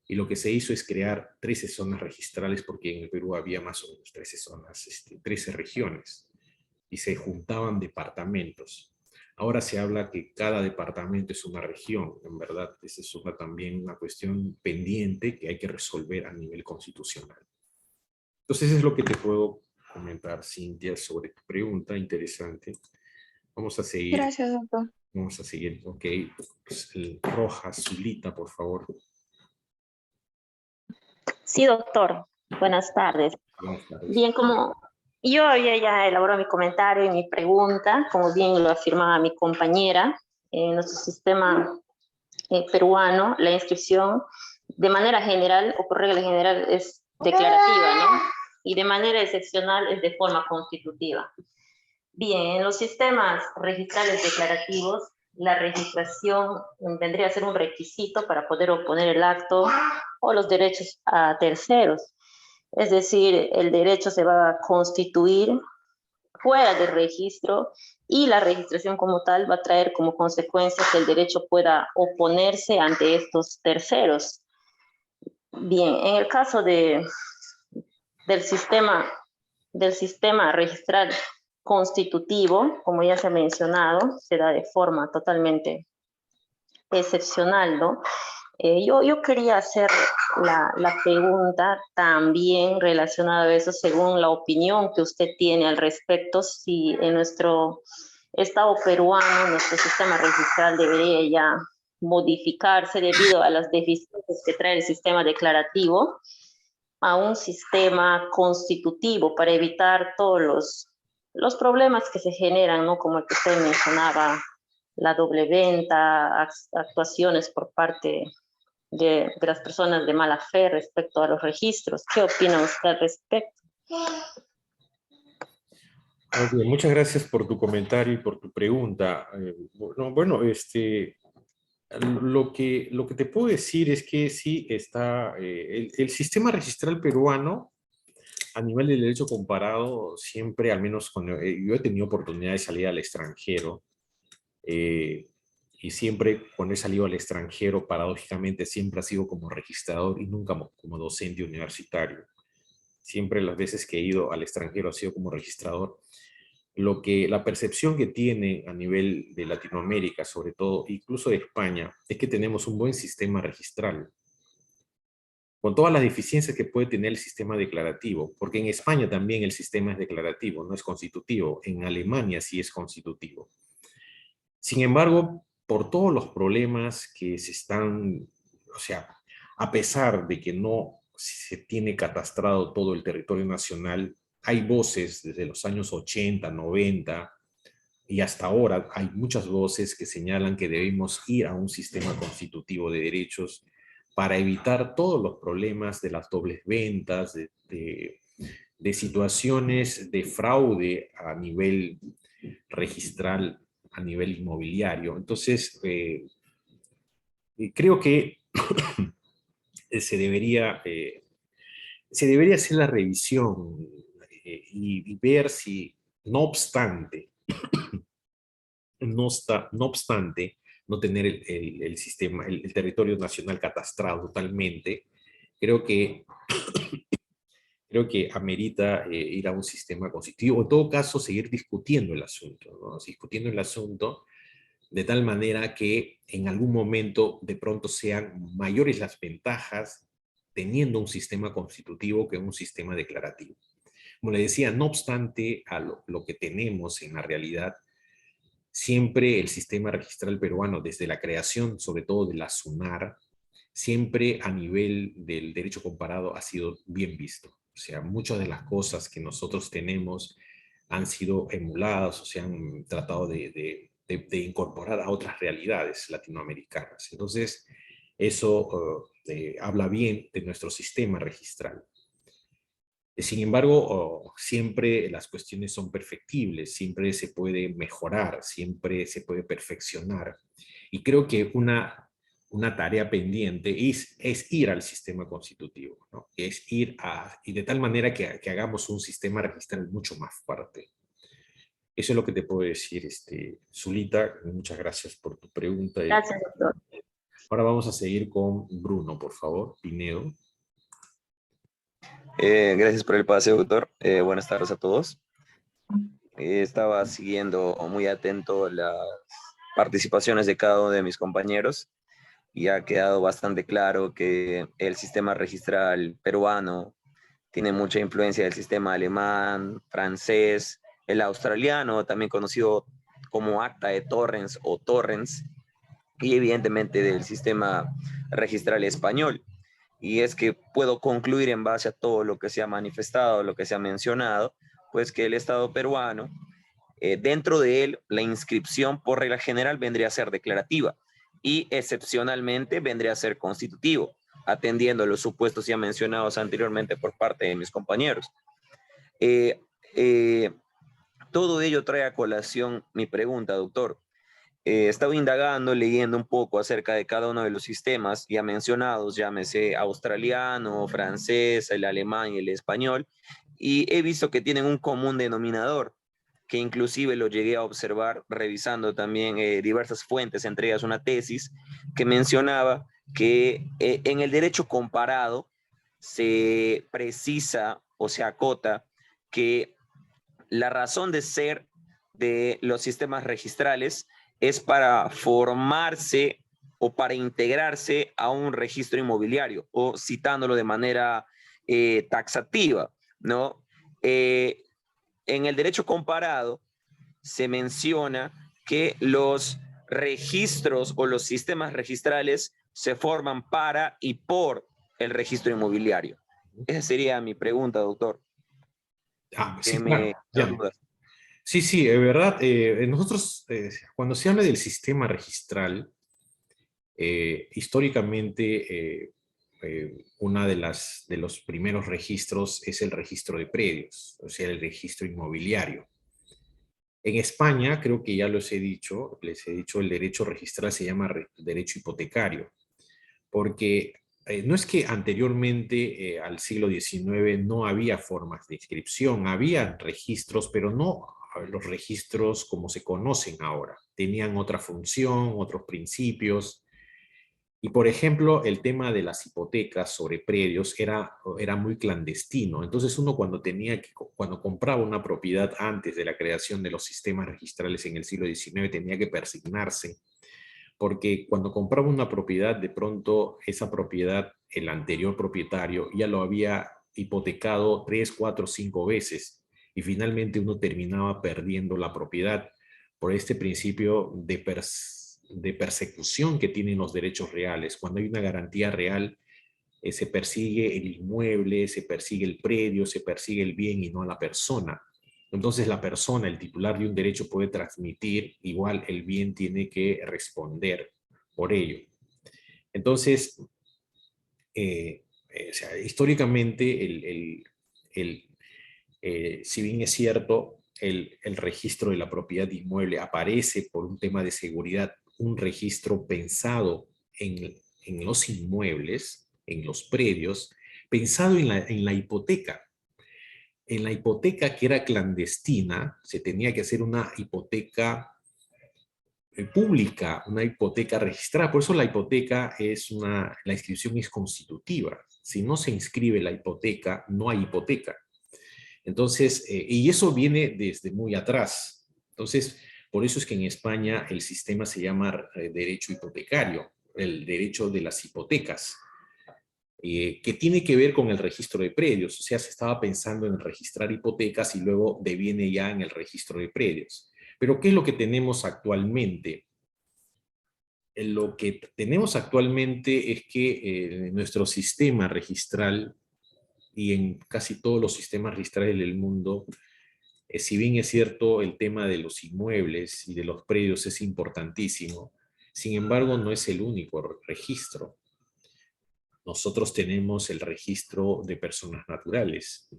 y lo que se hizo es crear 13 zonas registrales, porque en el Perú había más o menos 13 zonas, 13 regiones, y se juntaban departamentos. Ahora se habla que cada departamento es una región, en verdad, esa es también una cuestión pendiente que hay que resolver a nivel constitucional. Entonces es lo que te puedo comentar, Cintia, sobre tu pregunta, interesante. Vamos a seguir. Gracias, doctor. Vamos a seguir, ok. Pues, Rojas, Zulita, por favor. Sí, doctor. Buenas tardes. Buenas tardes. Bien, como yo había ya elaborado mi comentario y mi pregunta, como bien lo afirmaba mi compañera, en nuestro sistema peruano, la inscripción de manera general o por regla general es declarativa, ¿no? Y de manera excepcional es de forma constitutiva. Bien, en los sistemas registrales declarativos, la registración vendría a ser un requisito para poder oponer el acto o los derechos a terceros. Es decir, el derecho se va a constituir fuera del registro y la registración como tal va a traer como consecuencia que el derecho pueda oponerse ante estos terceros. Bien, en el caso del sistema registral constitutivo, como ya se ha mencionado, se da de forma totalmente excepcional, ¿no? Yo quería hacer la pregunta también relacionada a eso, según la opinión que usted tiene al respecto, si en nuestro Estado peruano, nuestro sistema registral debería ya modificarse debido a las deficiencias que trae el sistema declarativo a un sistema constitutivo para evitar todos los problemas que se generan, ¿no? Como el que usted mencionaba, la doble venta, actuaciones por parte de las personas de mala fe respecto a los registros. ¿Qué opina usted al respecto? Okay, muchas gracias por tu comentario y por tu pregunta. Bueno, lo que te puedo decir es que sí está, el sistema registral peruano a nivel del derecho comparado, siempre, al menos cuando yo he tenido oportunidad de salir al extranjero, y siempre cuando he salido al extranjero, paradójicamente, siempre ha sido como registrador y nunca como docente universitario. Siempre las veces que he ido al extranjero ha sido como registrador. La percepción que tiene a nivel de Latinoamérica, sobre todo, incluso de España, es que tenemos un buen sistema registral, con todas las deficiencias que puede tener el sistema declarativo, porque en España también el sistema es declarativo, no es constitutivo. En Alemania sí es constitutivo. Sin embargo, por todos los problemas que se están, o sea, a pesar de que no se tiene catastrado todo el territorio nacional, hay voces desde los años 80, 90 y hasta ahora hay muchas voces que señalan que debemos ir a un sistema constitutivo de derechos para evitar todos los problemas de las dobles ventas, de situaciones de fraude a nivel registral, a nivel inmobiliario. Entonces, creo que se debería hacer la revisión y ver si, no obstante, no tener el sistema, el territorio nacional catastrado totalmente, creo que amerita ir a un sistema constitutivo, o en todo caso seguir discutiendo el asunto, ¿no? Discutiendo el asunto de tal manera que en algún momento de pronto sean mayores las ventajas teniendo un sistema constitutivo que un sistema declarativo. Como le decía, no obstante a lo que tenemos en la realidad, siempre el sistema registral peruano, desde la creación sobre todo de la SUNAR, siempre a nivel del derecho comparado ha sido bien visto. O sea, muchas de las cosas que nosotros tenemos han sido emuladas o se han tratado de incorporar a otras realidades latinoamericanas. Entonces, eso habla bien de nuestro sistema registral. Sin embargo, siempre las cuestiones son perfectibles, siempre se puede mejorar, siempre se puede perfeccionar. Y creo que una tarea pendiente es ir al sistema constitutivo, ¿no? Es ir y de tal manera que hagamos un sistema registral mucho más fuerte. Eso es lo que te puedo decir, Zulita. Muchas gracias por tu pregunta. Gracias, doctor. Ahora vamos a seguir con Bruno, por favor, Pinedo. Gracias por el pase, doctor. Buenas tardes a todos. Estaba siguiendo muy atento las participaciones de cada uno de mis compañeros y ha quedado bastante claro que el sistema registral peruano tiene mucha influencia del sistema alemán, francés, el australiano, también conocido como Acta de Torrens o Torrens, y evidentemente del sistema registral español. Y es que puedo concluir en base a todo lo que se ha manifestado, lo que se ha mencionado, pues que el Estado peruano, dentro de él, la inscripción por regla general vendría a ser declarativa y excepcionalmente vendría a ser constitutivo, atendiendo a los supuestos ya mencionados anteriormente por parte de mis compañeros. Todo ello trae a colación mi pregunta, doctor. He estado indagando, leyendo un poco acerca de cada uno de los sistemas ya mencionados, llámese australiano, francés, el alemán y el español, y he visto que tienen un común denominador, que inclusive lo llegué a observar revisando también diversas fuentes, entre ellas una tesis que mencionaba que en el derecho comparado se precisa o se acota que la razón de ser de los sistemas registrales es para formarse o para integrarse a un registro inmobiliario, o citándolo de manera taxativa, ¿no? En el derecho comparado se menciona que los registros o los sistemas registrales se forman para y por el registro inmobiliario. Esa sería mi pregunta, doctor. Sí, claro. Sí, es verdad. Nosotros, cuando se habla del sistema registral, históricamente, una de los primeros registros es el registro de predios, o sea, el registro inmobiliario. En España, creo que ya les he dicho, el derecho registral se llama derecho hipotecario, porque no es que anteriormente, al siglo XIX, no había formas de inscripción, había registros, pero no los registros como se conocen ahora. Tenían otra función, otros principios. Y, por ejemplo, el tema de las hipotecas sobre predios era muy clandestino. Entonces, uno cuando compraba una propiedad antes de la creación de los sistemas registrales en el siglo XIX, tenía que persignarse, porque cuando compraba una propiedad, de pronto esa propiedad, el anterior propietario ya lo había hipotecado 3, 4, 5 veces, y finalmente uno terminaba perdiendo la propiedad por este principio de persecución que tienen los derechos reales. Cuando hay una garantía real, se persigue el inmueble, se persigue el predio, se persigue el bien y no a la persona. Entonces la persona, el titular de un derecho, puede transmitir, igual el bien tiene que responder por ello. Entonces, o sea, históricamente, si bien es cierto, el registro de la propiedad inmueble aparece por un tema de seguridad, un registro pensado en los inmuebles, en los predios, pensado en la hipoteca. En la hipoteca, que era clandestina, se tenía que hacer una hipoteca pública, una hipoteca registrada. Por eso la hipoteca la inscripción es constitutiva. Si no se inscribe la hipoteca, no hay hipoteca. Entonces, y eso viene desde muy atrás. Entonces, por eso es que en España el sistema se llama derecho hipotecario, el derecho de las hipotecas, que tiene que ver con el registro de predios. O sea, se estaba pensando en registrar hipotecas y luego deviene ya en el registro de predios. Pero ¿qué es lo que tenemos actualmente? Lo que tenemos actualmente es que nuestro sistema registral, y en casi todos los sistemas registrales del mundo, si bien es cierto el tema de los inmuebles y de los predios es importantísimo, sin embargo no es el único registro. Nosotros tenemos el registro de personas naturales,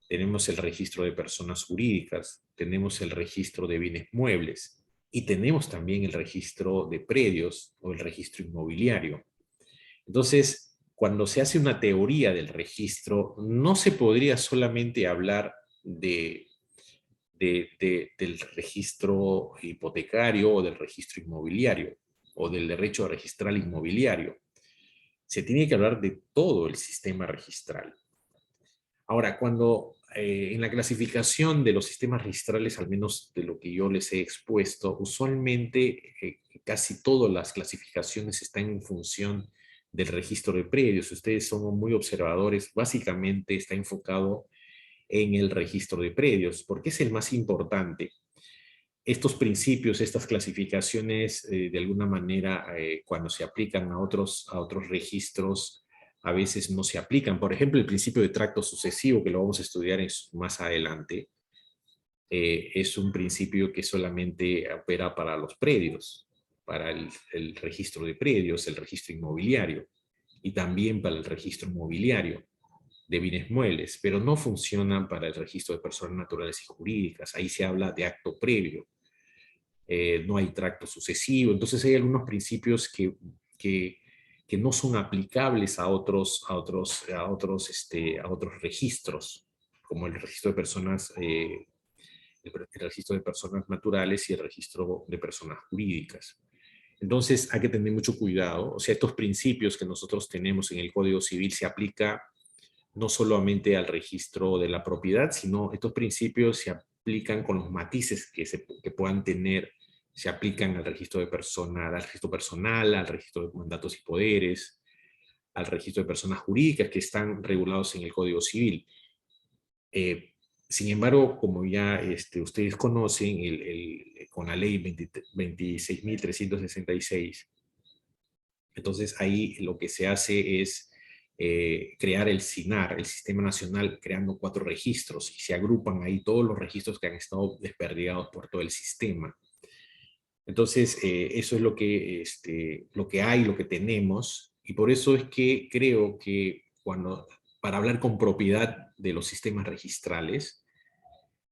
tenemos el registro de personas jurídicas, tenemos el registro de bienes muebles, y tenemos también el registro de predios o el registro inmobiliario. Entonces, cuando se hace una teoría del registro, no se podría solamente hablar del registro hipotecario o del registro inmobiliario o del derecho registral inmobiliario. Se tiene que hablar de todo el sistema registral. Ahora, cuando en la clasificación de los sistemas registrales, al menos de lo que yo les he expuesto, usualmente casi todas las clasificaciones están en función del registro de predios. Ustedes son muy observadores, básicamente está enfocado en el registro de predios, porque es el más importante. Estos principios, estas clasificaciones, de alguna manera, cuando se aplican a otros registros, a veces no se aplican. Por ejemplo, el principio de tracto sucesivo, que lo vamos a estudiar más adelante, es un principio que solamente opera para los predios, para el registro de predios, el registro inmobiliario, y también para el registro mobiliario de bienes muebles, pero no funcionan para el registro de personas naturales y jurídicas. Ahí se habla de acto previo. No hay tracto sucesivo. Entonces hay algunos principios que no son aplicables a otros registros, como el registro de personas, el registro de personas naturales y el registro de personas jurídicas. Entonces hay que tener mucho cuidado. O sea, estos principios que nosotros tenemos en el Código Civil se aplica no solamente al registro de la propiedad, sino estos principios se aplican con los matices que puedan tener, se aplican al registro de personas, al registro personal, al registro de mandatos y poderes, al registro de personas jurídicas que están regulados en el Código Civil. Sin embargo, como ya ustedes conocen, con la ley 26.366, entonces ahí lo que se hace es crear el SINAR, el Sistema Nacional, creando 4 registros, y se agrupan ahí todos los registros que han estado desperdigados por todo el sistema. Entonces, eso es lo que hay, lo que tenemos, y por eso es que creo que para hablar con propiedad de los sistemas registrales,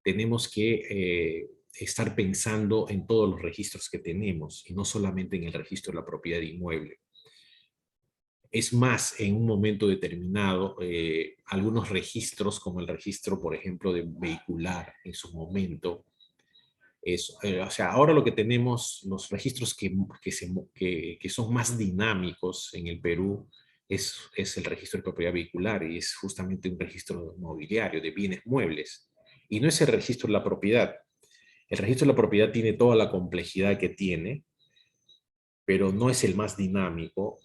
tenemos que estar pensando en todos los registros que tenemos, y no solamente en el registro de la propiedad inmueble. Es más, en un momento determinado, algunos registros, como el registro, por ejemplo, de vehicular en su momento, o sea, ahora lo que tenemos, los registros que son más dinámicos en el Perú, es el registro de propiedad vehicular, y es justamente un registro mobiliario de bienes muebles. Y no es el registro de la propiedad. El registro de la propiedad tiene toda la complejidad que tiene, pero no es el más dinámico.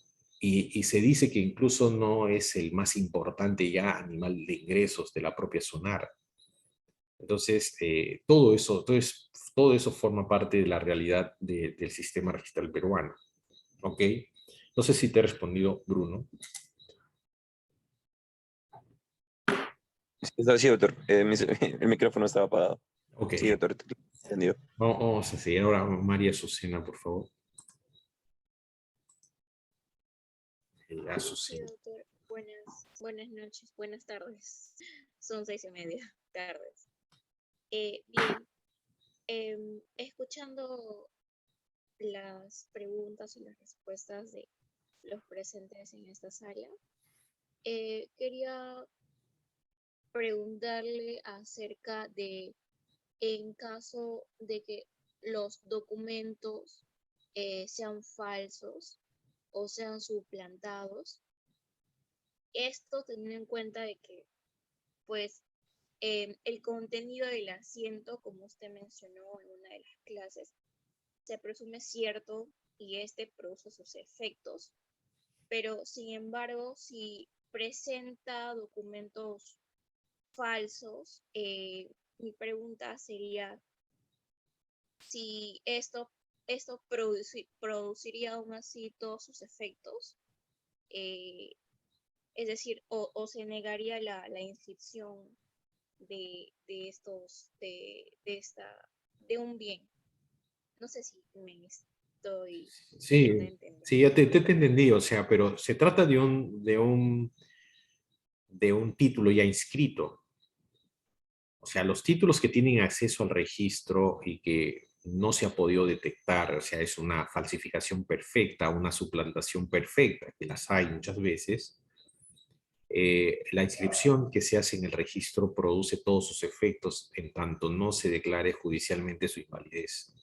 Y se dice que incluso no es el más importante ya a nivel de ingresos de la propia SUNAR. Entonces, todo eso forma parte de la realidad del sistema registral peruano. ¿Ok? No sé si te he respondido, Bruno. Sí, doctor. El micrófono estaba apagado. Ok. Sí, doctor. Entendido. Vamos a seguir ahora. María Azucena, por favor. Sí, doctor. Buenas noches, buenas tardes. Son 6:30 tardes. Bien, escuchando las preguntas y las respuestas de los presentes en esta sala, quería preguntarle acerca de, en caso de que los documentos sean falsos o sean suplantados, esto teniendo en cuenta de que, pues, el contenido del asiento, como usted mencionó en una de las clases, se presume cierto y este produce sus efectos, pero sin embargo, si presenta documentos falsos, mi pregunta sería si esto produciría aún así todos sus efectos, es decir, o se negaría la inscripción de un bien. No sé si me estoy Sí, dando a entender. sí, ya te entendí, o sea, pero se trata de un título ya inscrito. O sea, los títulos que tienen acceso al registro y que no se ha podido detectar, o sea, es una falsificación perfecta, una suplantación perfecta, que las hay muchas veces, la inscripción que se hace en el registro produce todos sus efectos en tanto no se declare judicialmente su invalidez.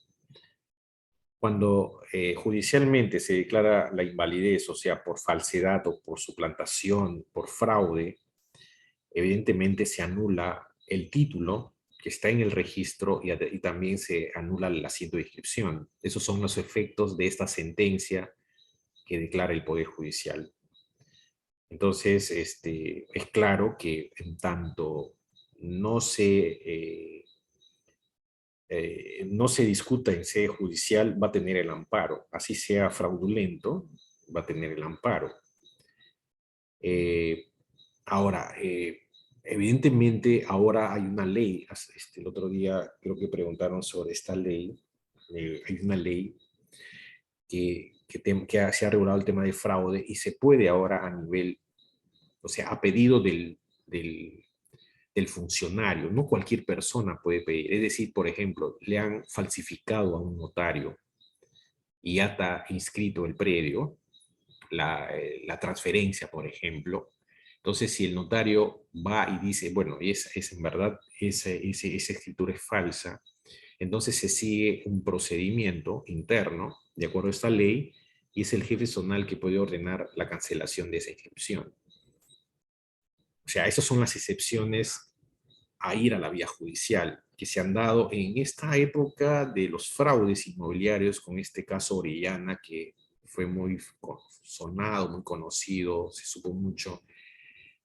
Cuando judicialmente se declara la invalidez, o sea, por falsedad o por suplantación, por fraude, evidentemente se anula el título que está en el registro y también se anula el asiento de inscripción. Esos son los efectos de esta sentencia que declara el Poder Judicial. Entonces, es claro que en tanto no se discuta en sede judicial, va a tener el amparo. Así sea fraudulento, va a tener el amparo. Ahora, evidentemente, ahora hay una ley. El otro día creo que preguntaron sobre esta ley. Hay una ley que se ha regulado el tema de fraude y se puede ahora a nivel, o sea, a pedido del funcionario. No cualquier persona puede pedir. Es decir, por ejemplo, le han falsificado a un notario y ya está inscrito el predio, la transferencia, por ejemplo. Entonces, si el notario va y dice, bueno, es en verdad, esa escritura es falsa, entonces se sigue un procedimiento interno, de acuerdo a esta ley, y es el jefe zonal que puede ordenar la cancelación de esa inscripción. O sea, esas son las excepciones a ir a la vía judicial que se han dado en esta época de los fraudes inmobiliarios, con este caso Orellana, que fue muy sonado, muy conocido, se supo mucho,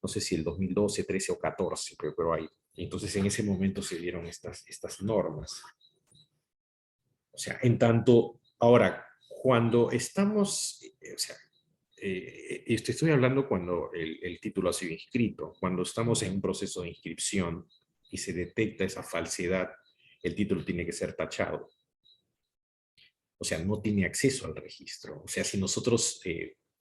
no sé si el 2012, 13 o 14, pero ahí. Entonces en ese momento se dieron estas normas. O sea, en tanto, ahora, cuando estamos, o sea, estoy hablando cuando el título ha sido inscrito, cuando estamos en un proceso de inscripción y se detecta esa falsedad, el título tiene que ser tachado. O sea, no tiene acceso al registro. O sea, si nosotros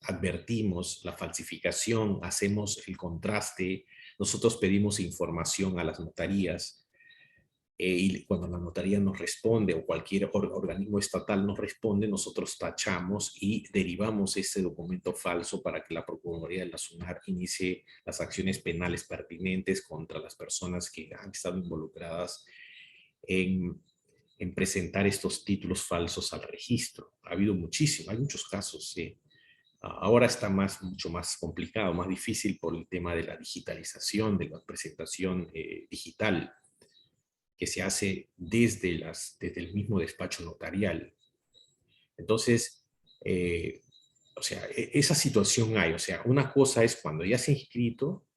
advertimos la falsificación, hacemos el contraste, nosotros pedimos información a las notarías, y cuando la notaría nos responde o cualquier organismo estatal nos responde, nosotros tachamos y derivamos ese documento falso para que la Procuraduría de la SUNAR inicie las acciones penales pertinentes contra las personas que han estado involucradas en presentar estos títulos falsos al registro. Ha habido hay muchos casos, sí. Ahora está mucho más complicado, más difícil por el tema de la digitalización, de la presentación digital, que se hace desde el mismo despacho notarial. Entonces, o sea, esa situación hay. O sea, una cosa es cuando ya se ha inscrito,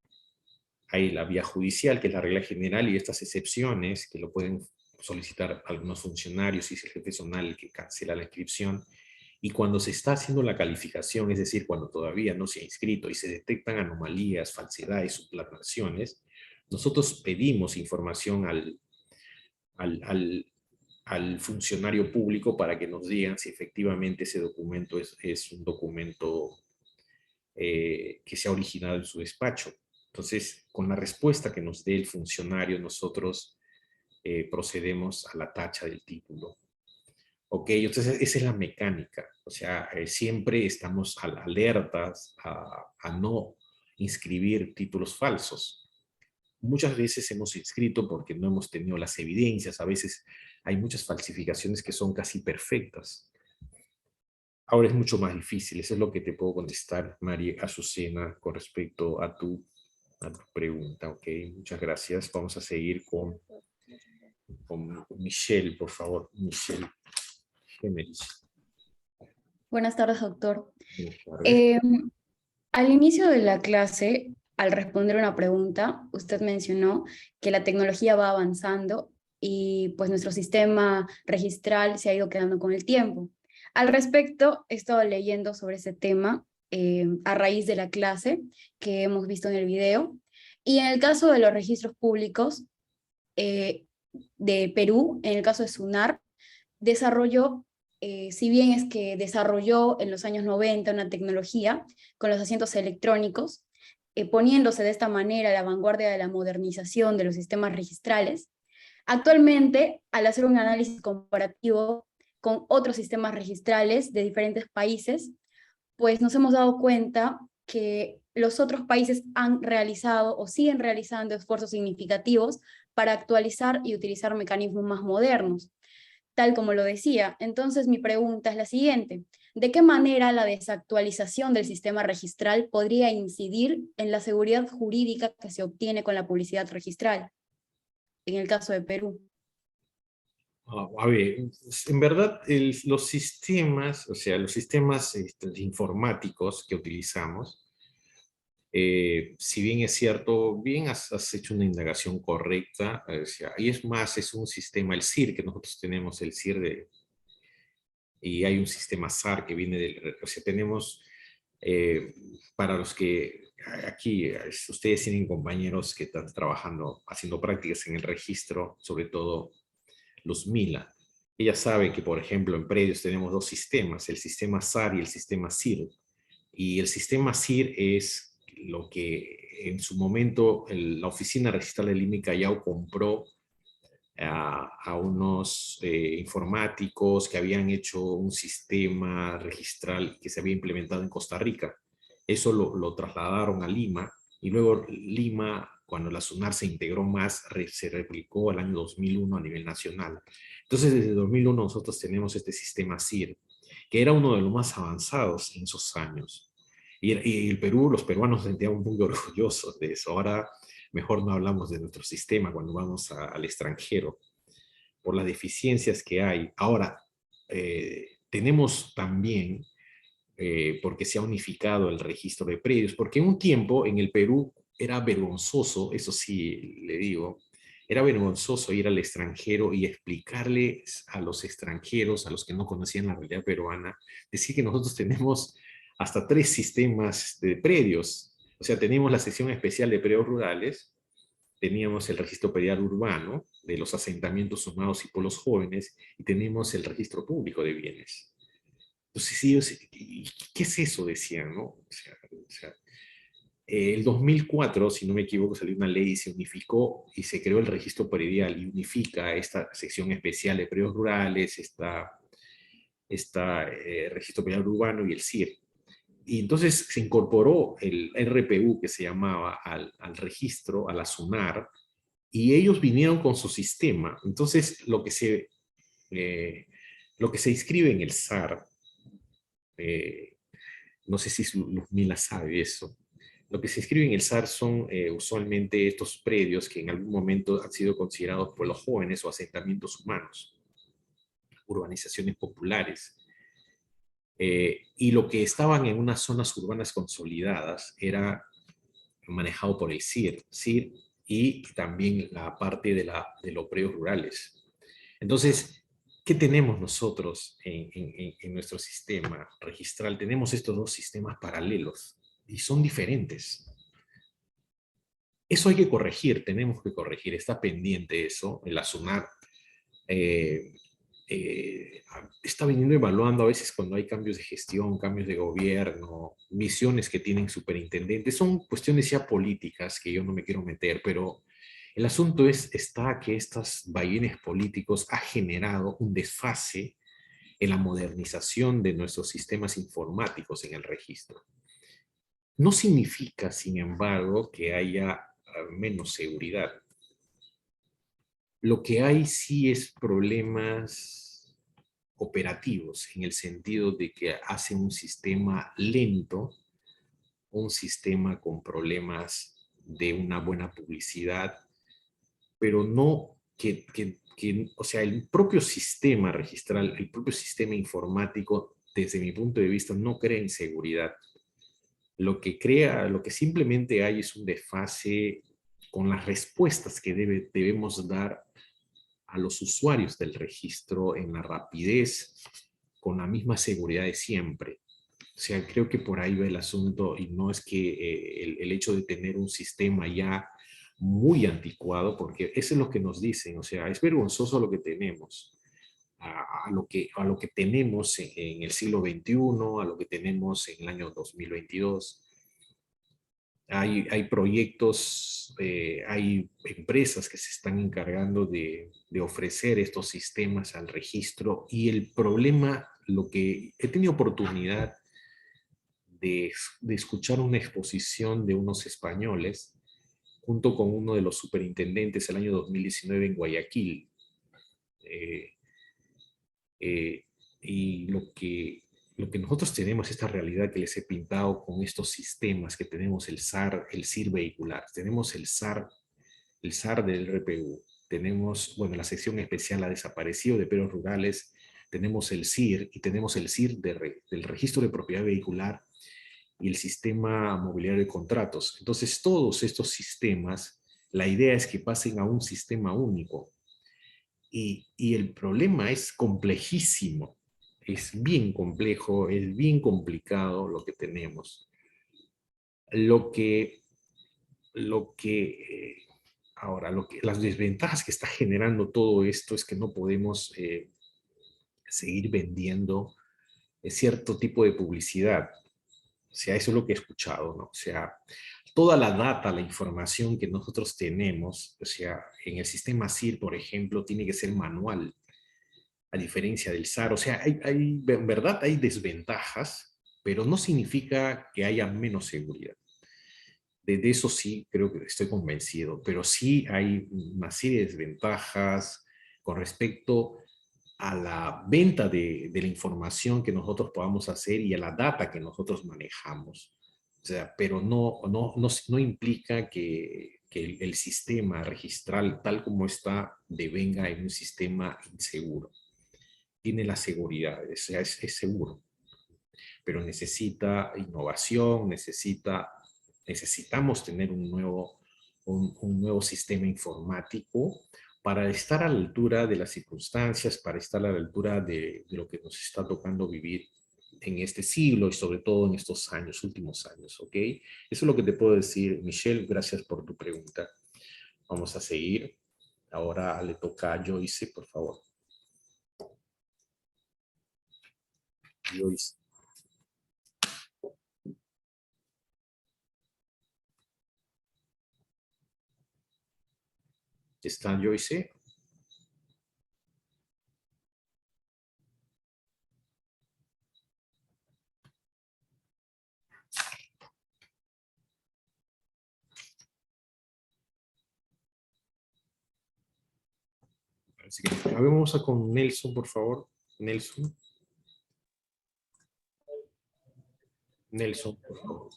hay la vía judicial, que es la regla general, y estas excepciones que lo pueden solicitar algunos funcionarios, y es el jefe zonal el que cancela la inscripción. Y cuando se está haciendo la calificación, es decir, cuando todavía no se ha inscrito y se detectan anomalías, falsedades, suplantaciones, nosotros pedimos información al funcionario público para que nos digan si efectivamente ese documento es un documento que se ha originado en su despacho. Entonces, con la respuesta que nos dé el funcionario, nosotros procedemos a la tacha del título. Ok, entonces esa es la mecánica. O sea, siempre estamos alertas a no inscribir títulos falsos. Muchas veces hemos inscrito porque no hemos tenido las evidencias. A veces hay muchas falsificaciones que son casi perfectas. Ahora es mucho más difícil. Eso es lo que te puedo contestar, María Azucena, con respecto a tu pregunta. Ok, muchas gracias. Vamos a seguir con Michelle, por favor. Michelle Gemelis. Buenas tardes, doctor. Buenas tardes. Al inicio de la clase, al responder una pregunta, usted mencionó que la tecnología va avanzando y pues nuestro sistema registral se ha ido quedando con el tiempo. Al respecto, he estado leyendo sobre ese tema a raíz de la clase que hemos visto en el video. Y en el caso de los registros públicos de Perú, en el caso de SUNAR, desarrolló, si bien es que desarrolló en los años 90 una tecnología con los asientos electrónicos, poniéndose de esta manera a la vanguardia de la modernización de los sistemas registrales, Actualmente, al hacer un análisis comparativo con otros sistemas registrales de diferentes países, pues nos hemos dado cuenta que los otros países han realizado o siguen realizando esfuerzos significativos para actualizar y utilizar mecanismos más modernos, tal como lo decía. Entonces mi pregunta es la siguiente: ¿de qué manera la desactualización del sistema registral podría incidir en la seguridad jurídica que se obtiene con la publicidad registral, en el caso de Perú? A ver, en verdad los sistemas, o sea, los sistemas informáticos que utilizamos, si bien es cierto, bien has hecho una indagación correcta, o sea, y es más, es un sistema, el SIR, que nosotros tenemos, el SIR y hay un sistema SAR que viene del, o sea, tenemos, para los que aquí, ustedes tienen compañeros que están trabajando, haciendo prácticas en el registro, sobre todo los MILA. Ella sabe que, por ejemplo, en predios tenemos dos sistemas, el sistema SAR y el sistema SIR. Y el sistema SIR es lo que en su momento la Oficina Registral de Lima y Callao compró a unos informáticos que habían hecho un sistema registral que se había implementado en Costa Rica. Eso lo trasladaron a Lima y luego Lima, cuando la SUNAR se integró más, se replicó el año 2001 a nivel nacional. Entonces, desde 2001 nosotros tenemos este sistema SIR, que era uno de los más avanzados en esos años. Y el Perú, los peruanos se sentían muy orgullosos de eso. Ahora mejor no hablamos de nuestro sistema cuando vamos al extranjero, por las deficiencias que hay. Ahora, tenemos también, porque se ha unificado el registro de predios, porque en un tiempo en el Perú era vergonzoso, eso sí le digo, era vergonzoso ir al extranjero y explicarles a los extranjeros, a los que no conocían la realidad peruana, decir que nosotros tenemos hasta 3 sistemas de predios. O sea, tenemos la sección especial de predios rurales, teníamos el registro predial urbano de los asentamientos humanos y pueblos jóvenes, y tenemos el registro público de bienes. Entonces ellos, ¿qué es eso? Decían, ¿no? El 2004, si no me equivoco, salió una ley y se unificó y se creó el registro predial y unifica esta sección especial de predios rurales, registro predial urbano y el CIR. Y entonces se incorporó el RPU, que se llamaba, al registro, a la SUNAR, y ellos vinieron con su sistema. Entonces lo que se inscribe en el SAR, no sé si Luzmila sabe eso, lo que se inscribe en el SAR son usualmente estos predios que en algún momento han sido considerados por los jóvenes o asentamientos humanos, urbanizaciones populares. Y lo que estaban en unas zonas urbanas consolidadas era manejado por el CIR y también la parte de los predios rurales. Entonces, ¿qué tenemos nosotros en nuestro sistema registral? Tenemos estos dos sistemas paralelos y son diferentes. Eso hay que corregir, tenemos que corregir, está pendiente eso, la SUNAR está viniendo evaluando a veces cuando hay cambios de gestión, cambios de gobierno, misiones que tienen superintendentes, son cuestiones ya políticas que yo no me quiero meter, pero el asunto está que estos vaivenes políticos ha generado un desfase en la modernización de nuestros sistemas informáticos en el registro. No significa, sin embargo, que haya menos seguridad. Lo que hay sí es problemas operativos, en el sentido de que hace un sistema lento, un sistema con problemas de una buena publicidad, pero no o sea, el propio sistema registral, el propio sistema informático, desde mi punto de vista, no crea inseguridad. Lo que simplemente hay es un desfase con las respuestas que debemos dar a los usuarios del registro en la rapidez, con la misma seguridad de siempre. O sea, creo que por ahí va el asunto y no es que el hecho de tener un sistema ya muy anticuado, porque eso es lo que nos dicen, o sea, es vergonzoso lo que tenemos, a lo que tenemos en el siglo XXI, a lo que tenemos en el año 2022. Hay proyectos, hay empresas que se están encargando de ofrecer estos sistemas al registro, y el problema, lo que he tenido oportunidad de escuchar una exposición de unos españoles junto con uno de los superintendentes el año 2019 en Guayaquil. Eh, eh, y lo que nosotros tenemos, esta realidad que les he pintado con estos sistemas que tenemos, el SAR, el CIR vehicular, tenemos el SAR del RPU, tenemos, bueno, la sección especial ha desaparecido de perros rurales, tenemos el CIR y tenemos el CIR del registro de propiedad vehicular y el sistema mobiliario de contratos. Entonces, todos estos sistemas, la idea es que pasen a un sistema único. Y el problema es complejísimo, es bien complejo, es bien complicado lo que tenemos. Las desventajas que está generando todo esto es que no podemos seguir vendiendo cierto tipo de publicidad. O sea, eso es lo que he escuchado, ¿no? O sea, toda la data, la información que nosotros tenemos, o sea, en el sistema CIR, por ejemplo, tiene que ser manual, a diferencia del SAR. O sea, en verdad hay desventajas, pero no significa que haya menos seguridad. De eso sí creo que estoy convencido, pero sí hay una serie de desventajas con respecto a la venta de la información que nosotros podamos hacer y a la data que nosotros manejamos. O sea, pero no implica que el sistema registral tal como está devenga en un sistema inseguro. Tiene la seguridad, o sea, es seguro, pero necesita innovación, necesitamos tener un nuevo sistema informático para estar a la altura de las circunstancias, para estar a la altura de lo que nos está tocando vivir en este siglo y sobre todo en estos últimos años, ¿ok? Eso es lo que te puedo decir, Michelle. Gracias por tu pregunta. Vamos a seguir. Ahora le toca a Joyce, por favor. Joyce. ¿Está Joyce? A ver, vamos a con Nelson, por favor. Nelson. Nelson, por favor.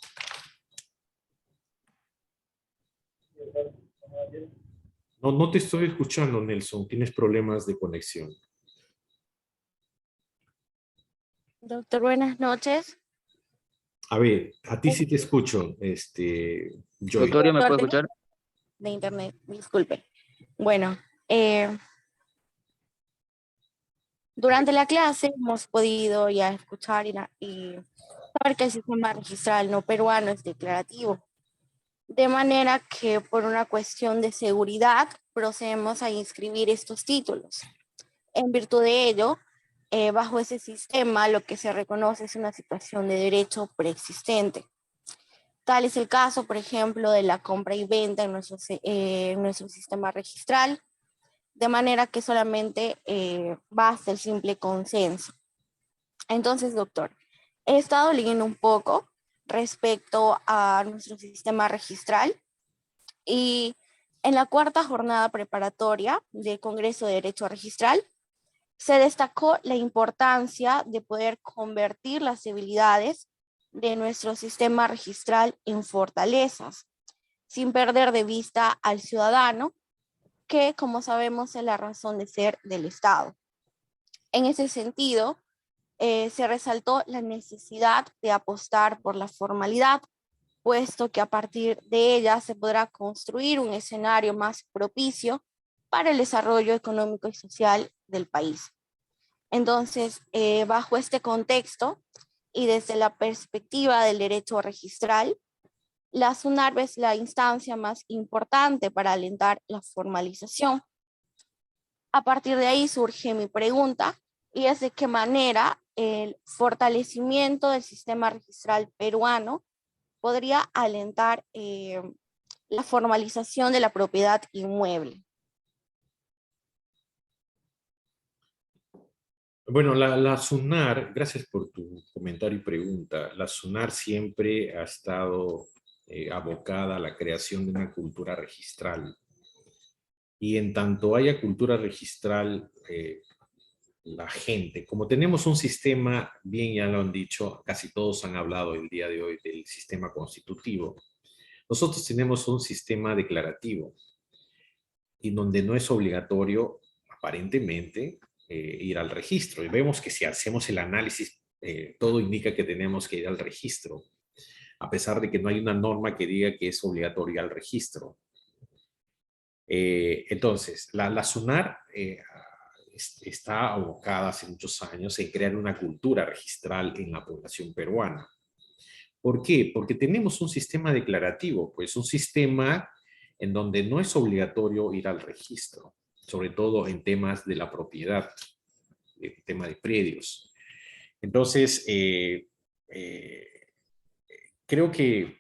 No te estoy escuchando, Nelson. Tienes problemas de conexión. Doctor, buenas noches. A ver, a ti sí te escucho, Joy. Doctor, ¿me puede escuchar? De internet, disculpe. Bueno, durante la clase hemos podido ya escuchar y saber que el sistema registral no peruano es declarativo. De manera que por una cuestión de seguridad procedemos a inscribir estos títulos. En virtud de ello, bajo ese sistema lo que se reconoce es una situación de derecho preexistente. Tal es el caso, por ejemplo, de la compra y venta en nuestro sistema registral, de manera que solamente basta el simple consenso. Entonces, doctor, he estado leyendo un poco respecto a nuestro sistema registral y en la cuarta jornada preparatoria del Congreso de Derecho Registral se destacó la importancia de poder convertir las debilidades de nuestro sistema registral en fortalezas, sin perder de vista al ciudadano, que como sabemos es la razón de ser del Estado. En ese sentido, se resaltó la necesidad de apostar por la formalidad, puesto que a partir de ella se podrá construir un escenario más propicio para el desarrollo económico y social del país. Entonces, bajo este contexto y desde la perspectiva del derecho registral, la SUNARB es la instancia más importante para alentar la formalización. A partir de ahí surge mi pregunta, y es de qué manera el fortalecimiento del sistema registral peruano podría alentar la formalización de la propiedad inmueble. Bueno, la SUNAR, gracias por tu comentario y pregunta. La SUNAR siempre ha estado abocada a la creación de una cultura registral. Y en tanto haya cultura registral, la gente, como tenemos un sistema, bien ya lo han dicho, casi todos han hablado el día de hoy del sistema constitutivo, nosotros tenemos un sistema declarativo y donde no es obligatorio, aparentemente, ir al registro. Y vemos que si hacemos el análisis, todo indica que tenemos que ir al registro, a pesar de que no hay una norma que diga que es obligatorio ir al registro. Entonces, la SUNAR está abocada hace muchos años en crear una cultura registral en la población peruana. ¿Por qué? Porque tenemos un sistema declarativo, pues un sistema en donde no es obligatorio ir al registro, sobre todo en temas de la propiedad, el tema de predios. Entonces, creo que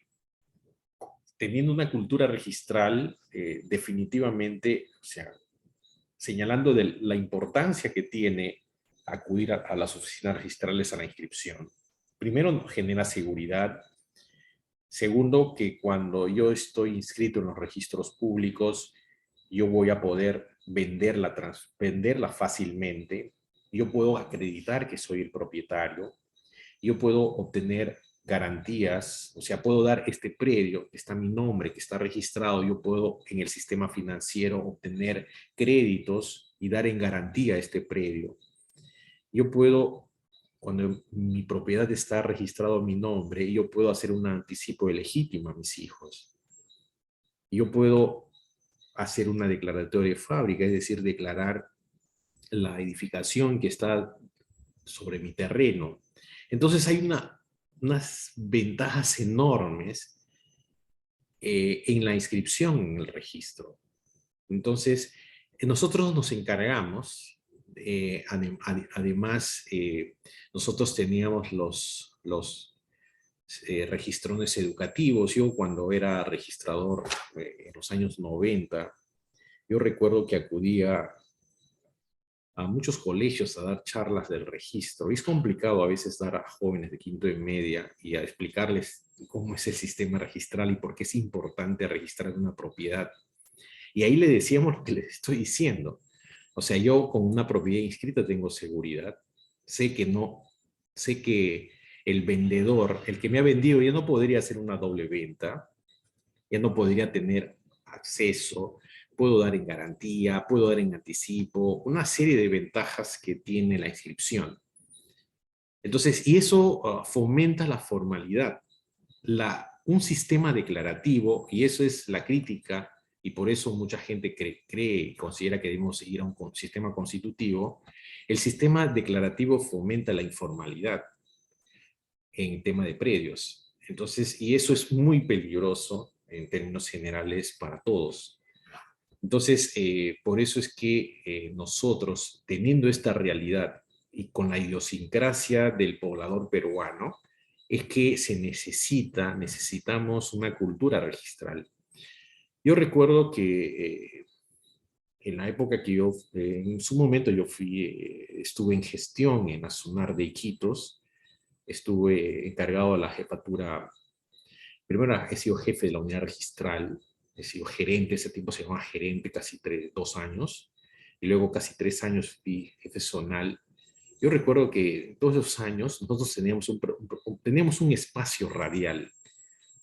teniendo una cultura registral, definitivamente, o sea, señalando de la importancia que tiene acudir a las oficinas registrales a la inscripción. Primero, genera seguridad. Segundo, que cuando yo estoy inscrito en los registros públicos, yo voy a poder venderla fácilmente. Yo puedo acreditar que soy el propietario. Yo puedo obtener garantías, o sea, puedo dar este predio, que está mi nombre, que está registrado, yo puedo en el sistema financiero obtener créditos y dar en garantía este predio. Yo puedo, cuando mi propiedad está registrado a mi nombre, yo puedo hacer un anticipo de legítimo a mis hijos. Yo puedo hacer una declaratoria de fábrica, es decir, declarar la edificación que está sobre mi terreno. Entonces hay unas ventajas enormes en la inscripción en el registro. Entonces, nosotros nos encargamos, además, nosotros teníamos los registrones educativos. Yo cuando era registrador en los años 90, yo recuerdo que acudía a muchos colegios a dar charlas del registro. Y es complicado a veces dar a jóvenes de quinto y media y a explicarles cómo es el sistema registral y por qué es importante registrar una propiedad. Y ahí le decíamos lo que les estoy diciendo. O sea, yo con una propiedad inscrita tengo seguridad. Sé que el vendedor, el que me ha vendido, ya no podría hacer una doble venta, ya no podría tener acceso, puedo dar en garantía, puedo dar en anticipo, una serie de ventajas que tiene la inscripción. Entonces, y eso fomenta la formalidad. Un sistema declarativo, y eso es la crítica, y por eso mucha gente cree y considera que debemos ir a un sistema constitutivo, el sistema declarativo fomenta la informalidad en tema de predios. Entonces, y eso es muy peligroso en términos generales para todos. Entonces, por eso es que nosotros, teniendo esta realidad y con la idiosincrasia del poblador peruano, es que necesitamos una cultura registral. Yo recuerdo que en la época que yo, en su momento yo estuve en gestión en la SUNAR de Iquitos, estuve encargado de la jefatura, primero he sido jefe de la unidad registral, he sido gerente, ese tiempo se llamaba gerente casi 2 años, y luego casi 3 años fui jefe zonal. Yo recuerdo que todos esos años nosotros teníamos un espacio radial,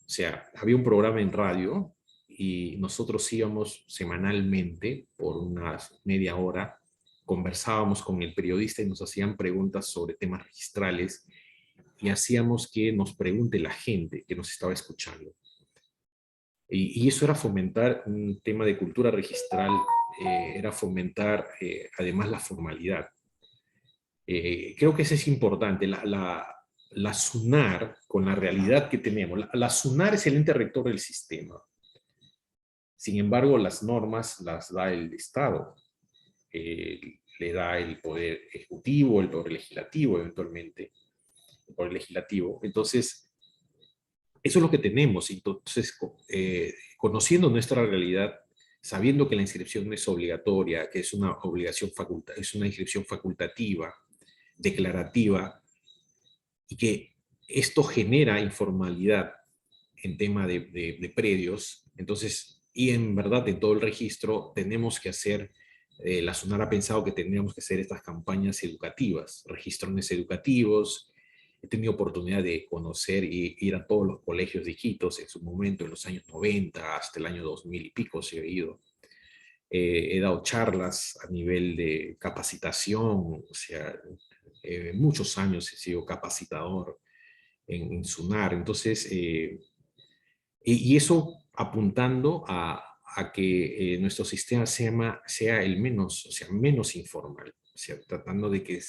o sea, había un programa en radio y nosotros íbamos semanalmente por unas media hora, conversábamos con el periodista y nos hacían preguntas sobre temas registrales y hacíamos que nos pregunte la gente que nos estaba escuchando. Y eso era fomentar un tema de cultura registral, era fomentar además la formalidad. Creo que eso es importante, la SUNAR, con la realidad que tenemos, la SUNAR es el ente rector del sistema. Sin embargo, las normas las da el Estado, le da el poder ejecutivo, el poder legislativo eventualmente, el poder legislativo. Entonces, Eso es lo que tenemos. Entonces, conociendo nuestra realidad, sabiendo que la inscripción no es obligatoria, que es una obligación es una inscripción facultativa, declarativa, y que esto genera informalidad en tema de predios, entonces, y en verdad en todo el registro tenemos que hacer, la SUNAR ha pensado que tendríamos que hacer estas campañas educativas, registrones educativos. He tenido oportunidad de conocer y ir a todos los colegios de Iquitos en su momento, en los años 90, hasta el año 2000 y pico se he ido. He dado charlas a nivel de capacitación, o sea, muchos años he sido capacitador en SUNAR, entonces, y eso apuntando a que nuestro sistema sea el menos, o sea, menos informal, o sea, tratando de que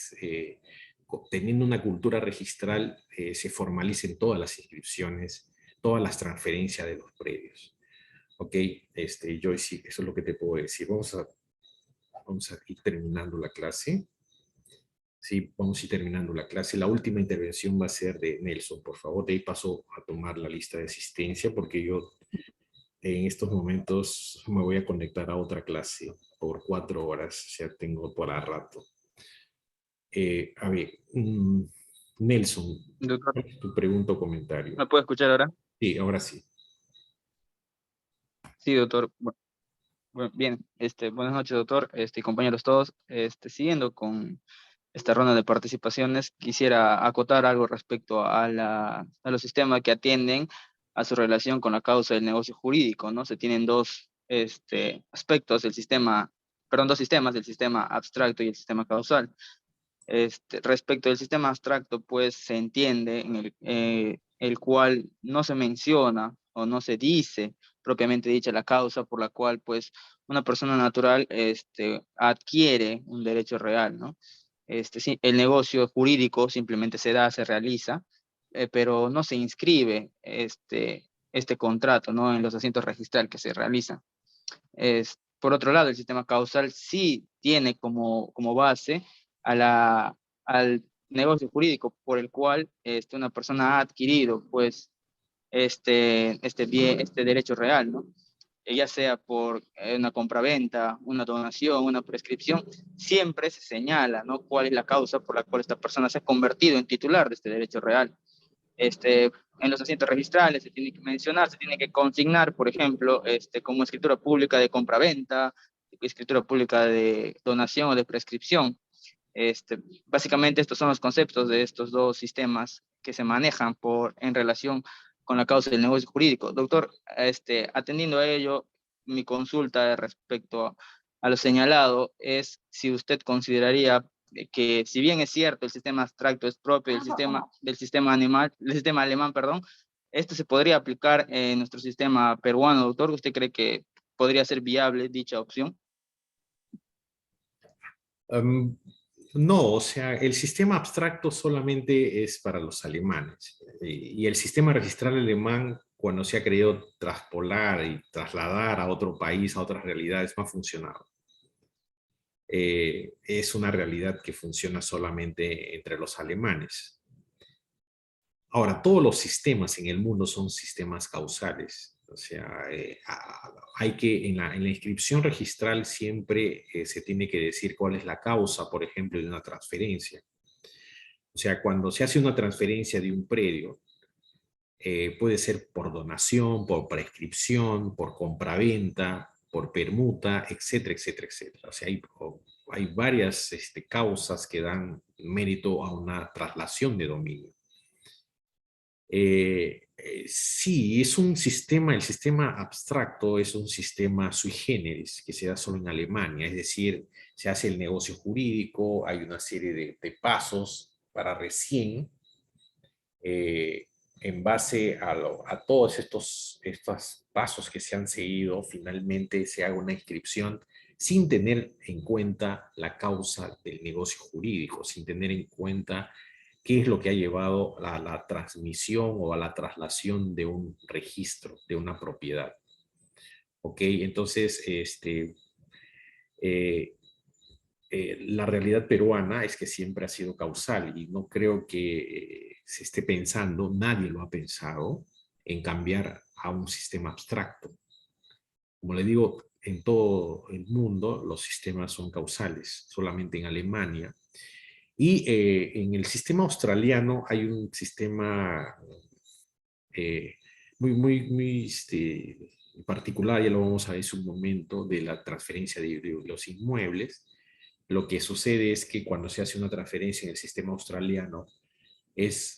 teniendo una cultura registral se formalicen todas las inscripciones, todas las transferencias de los predios. Ok, Joyce, eso es lo que te puedo decir. Vamos a ir terminando la clase. Sí, vamos a ir terminando la clase. La última intervención va a ser de Nelson, por favor. De ahí paso a tomar la lista de asistencia porque yo en estos momentos me voy a conectar a otra clase por 4 horas. O sea, tengo para rato. A ver, Nelson, Doctor, tu pregunta o comentario. ¿me puede escuchar ahora? Sí, ahora sí. Sí, doctor. Bueno, bien, buenas noches, doctor, y compañeros todos. Siguiendo con esta ronda de participaciones, quisiera acotar algo respecto a los sistemas que atienden a su relación con la causa del negocio jurídico, ¿no? Se tienen dos aspectos del sistema, perdón, dos sistemas, el sistema abstracto y el sistema causal. Respecto del sistema abstracto, pues se entiende en el cual no se menciona o no se dice propiamente dicha la causa por la cual pues una persona natural adquiere un derecho real, ¿no? Sí, el negocio jurídico simplemente se da, se realiza, pero no se inscribe este contrato, ¿no? En los asientos registrales que se realizan. Por otro lado, el sistema causal sí tiene como base al negocio jurídico por el cual una persona ha adquirido pues bien, este derecho real, ¿no? Ya sea por una compraventa, una donación, una prescripción, siempre se señala, ¿no? Cuál es la causa por la cual esta persona se ha convertido en titular de este derecho real. En los asientos registrales se tiene que mencionar, se tiene que consignar, por ejemplo, como escritura pública de compraventa, escritura pública de donación o de prescripción. Básicamente estos son los conceptos de estos dos sistemas que se manejan en relación con la causa del negocio jurídico. Doctor, atendiendo a ello, mi consulta respecto a lo señalado es si usted consideraría que si bien es cierto el sistema abstracto es propio del sistema alemán, perdón, esto se podría aplicar en nuestro sistema peruano, doctor. ¿Usted cree que podría ser viable dicha opción? No, o sea, el sistema abstracto solamente es para los alemanes. Y el sistema registral alemán, cuando se ha querido traspolar y trasladar a otro país, a otras realidades, no ha funcionado. Es una realidad que funciona solamente entre los alemanes. Ahora, todos los sistemas en el mundo son sistemas causales. O sea, hay que, en la inscripción registral siempre se tiene que decir cuál es la causa, por ejemplo, de una transferencia. O sea, cuando se hace una transferencia de un predio, puede ser por donación, por prescripción, por compraventa, por permuta, etcétera, etcétera, etcétera. O sea, hay varias causas que dan mérito a una traslación de dominio. Sí, es un sistema, el sistema abstracto es un sistema sui generis que se da solo en Alemania, es decir, se hace el negocio jurídico, hay una serie de pasos para recién, en base a todos estos pasos que se han seguido, finalmente se haga una inscripción sin tener en cuenta la causa del negocio jurídico, sin tener en cuenta qué es lo que ha llevado a la transmisión o a la traslación de un registro, de una propiedad. ¿Ok? Entonces, la realidad peruana es que siempre ha sido causal y no creo que se esté pensando, nadie lo ha pensado, en cambiar a un sistema abstracto. Como le digo, en todo el mundo los sistemas son causales, solamente en Alemania. Y en el sistema australiano hay un sistema muy particular, ya lo vamos a ver en un momento, de la transferencia de los inmuebles. Lo que sucede es que cuando se hace una transferencia en el sistema australiano, es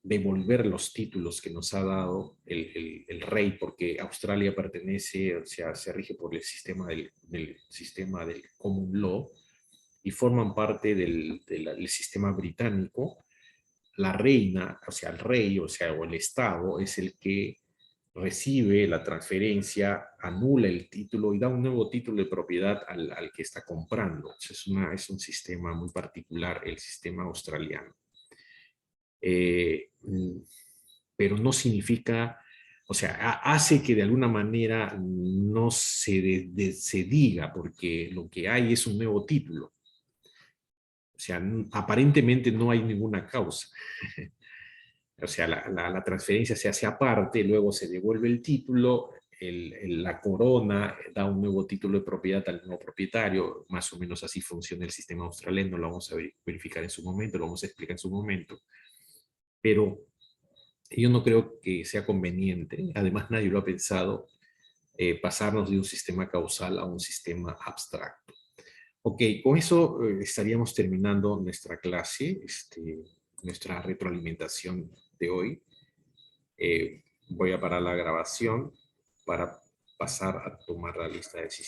devolver los títulos que nos ha dado el rey, porque Australia pertenece, o sea, se rige por el sistema del common law, y forman parte del sistema británico. La reina, o sea, el rey, o el Estado, es el que recibe la transferencia, anula el título y da un nuevo título de propiedad al que está comprando. Es un sistema muy particular, el sistema australiano. Pero no significa, o sea, hace que de alguna manera no se diga, porque lo que hay es un nuevo título. O sea, aparentemente no hay ninguna causa. O sea, la transferencia se hace aparte, luego se devuelve el título, la corona da un nuevo título de propiedad al nuevo propietario. Más o menos así funciona el sistema australiano, lo vamos a verificar en su momento, lo vamos a explicar en su momento. Pero yo no creo que sea conveniente, además nadie lo ha pensado, pasarnos de un sistema causal a un sistema abstracto. Ok, con eso estaríamos terminando nuestra clase, nuestra retroalimentación de hoy. Voy a parar la grabación para pasar a tomar la lista de decisiones.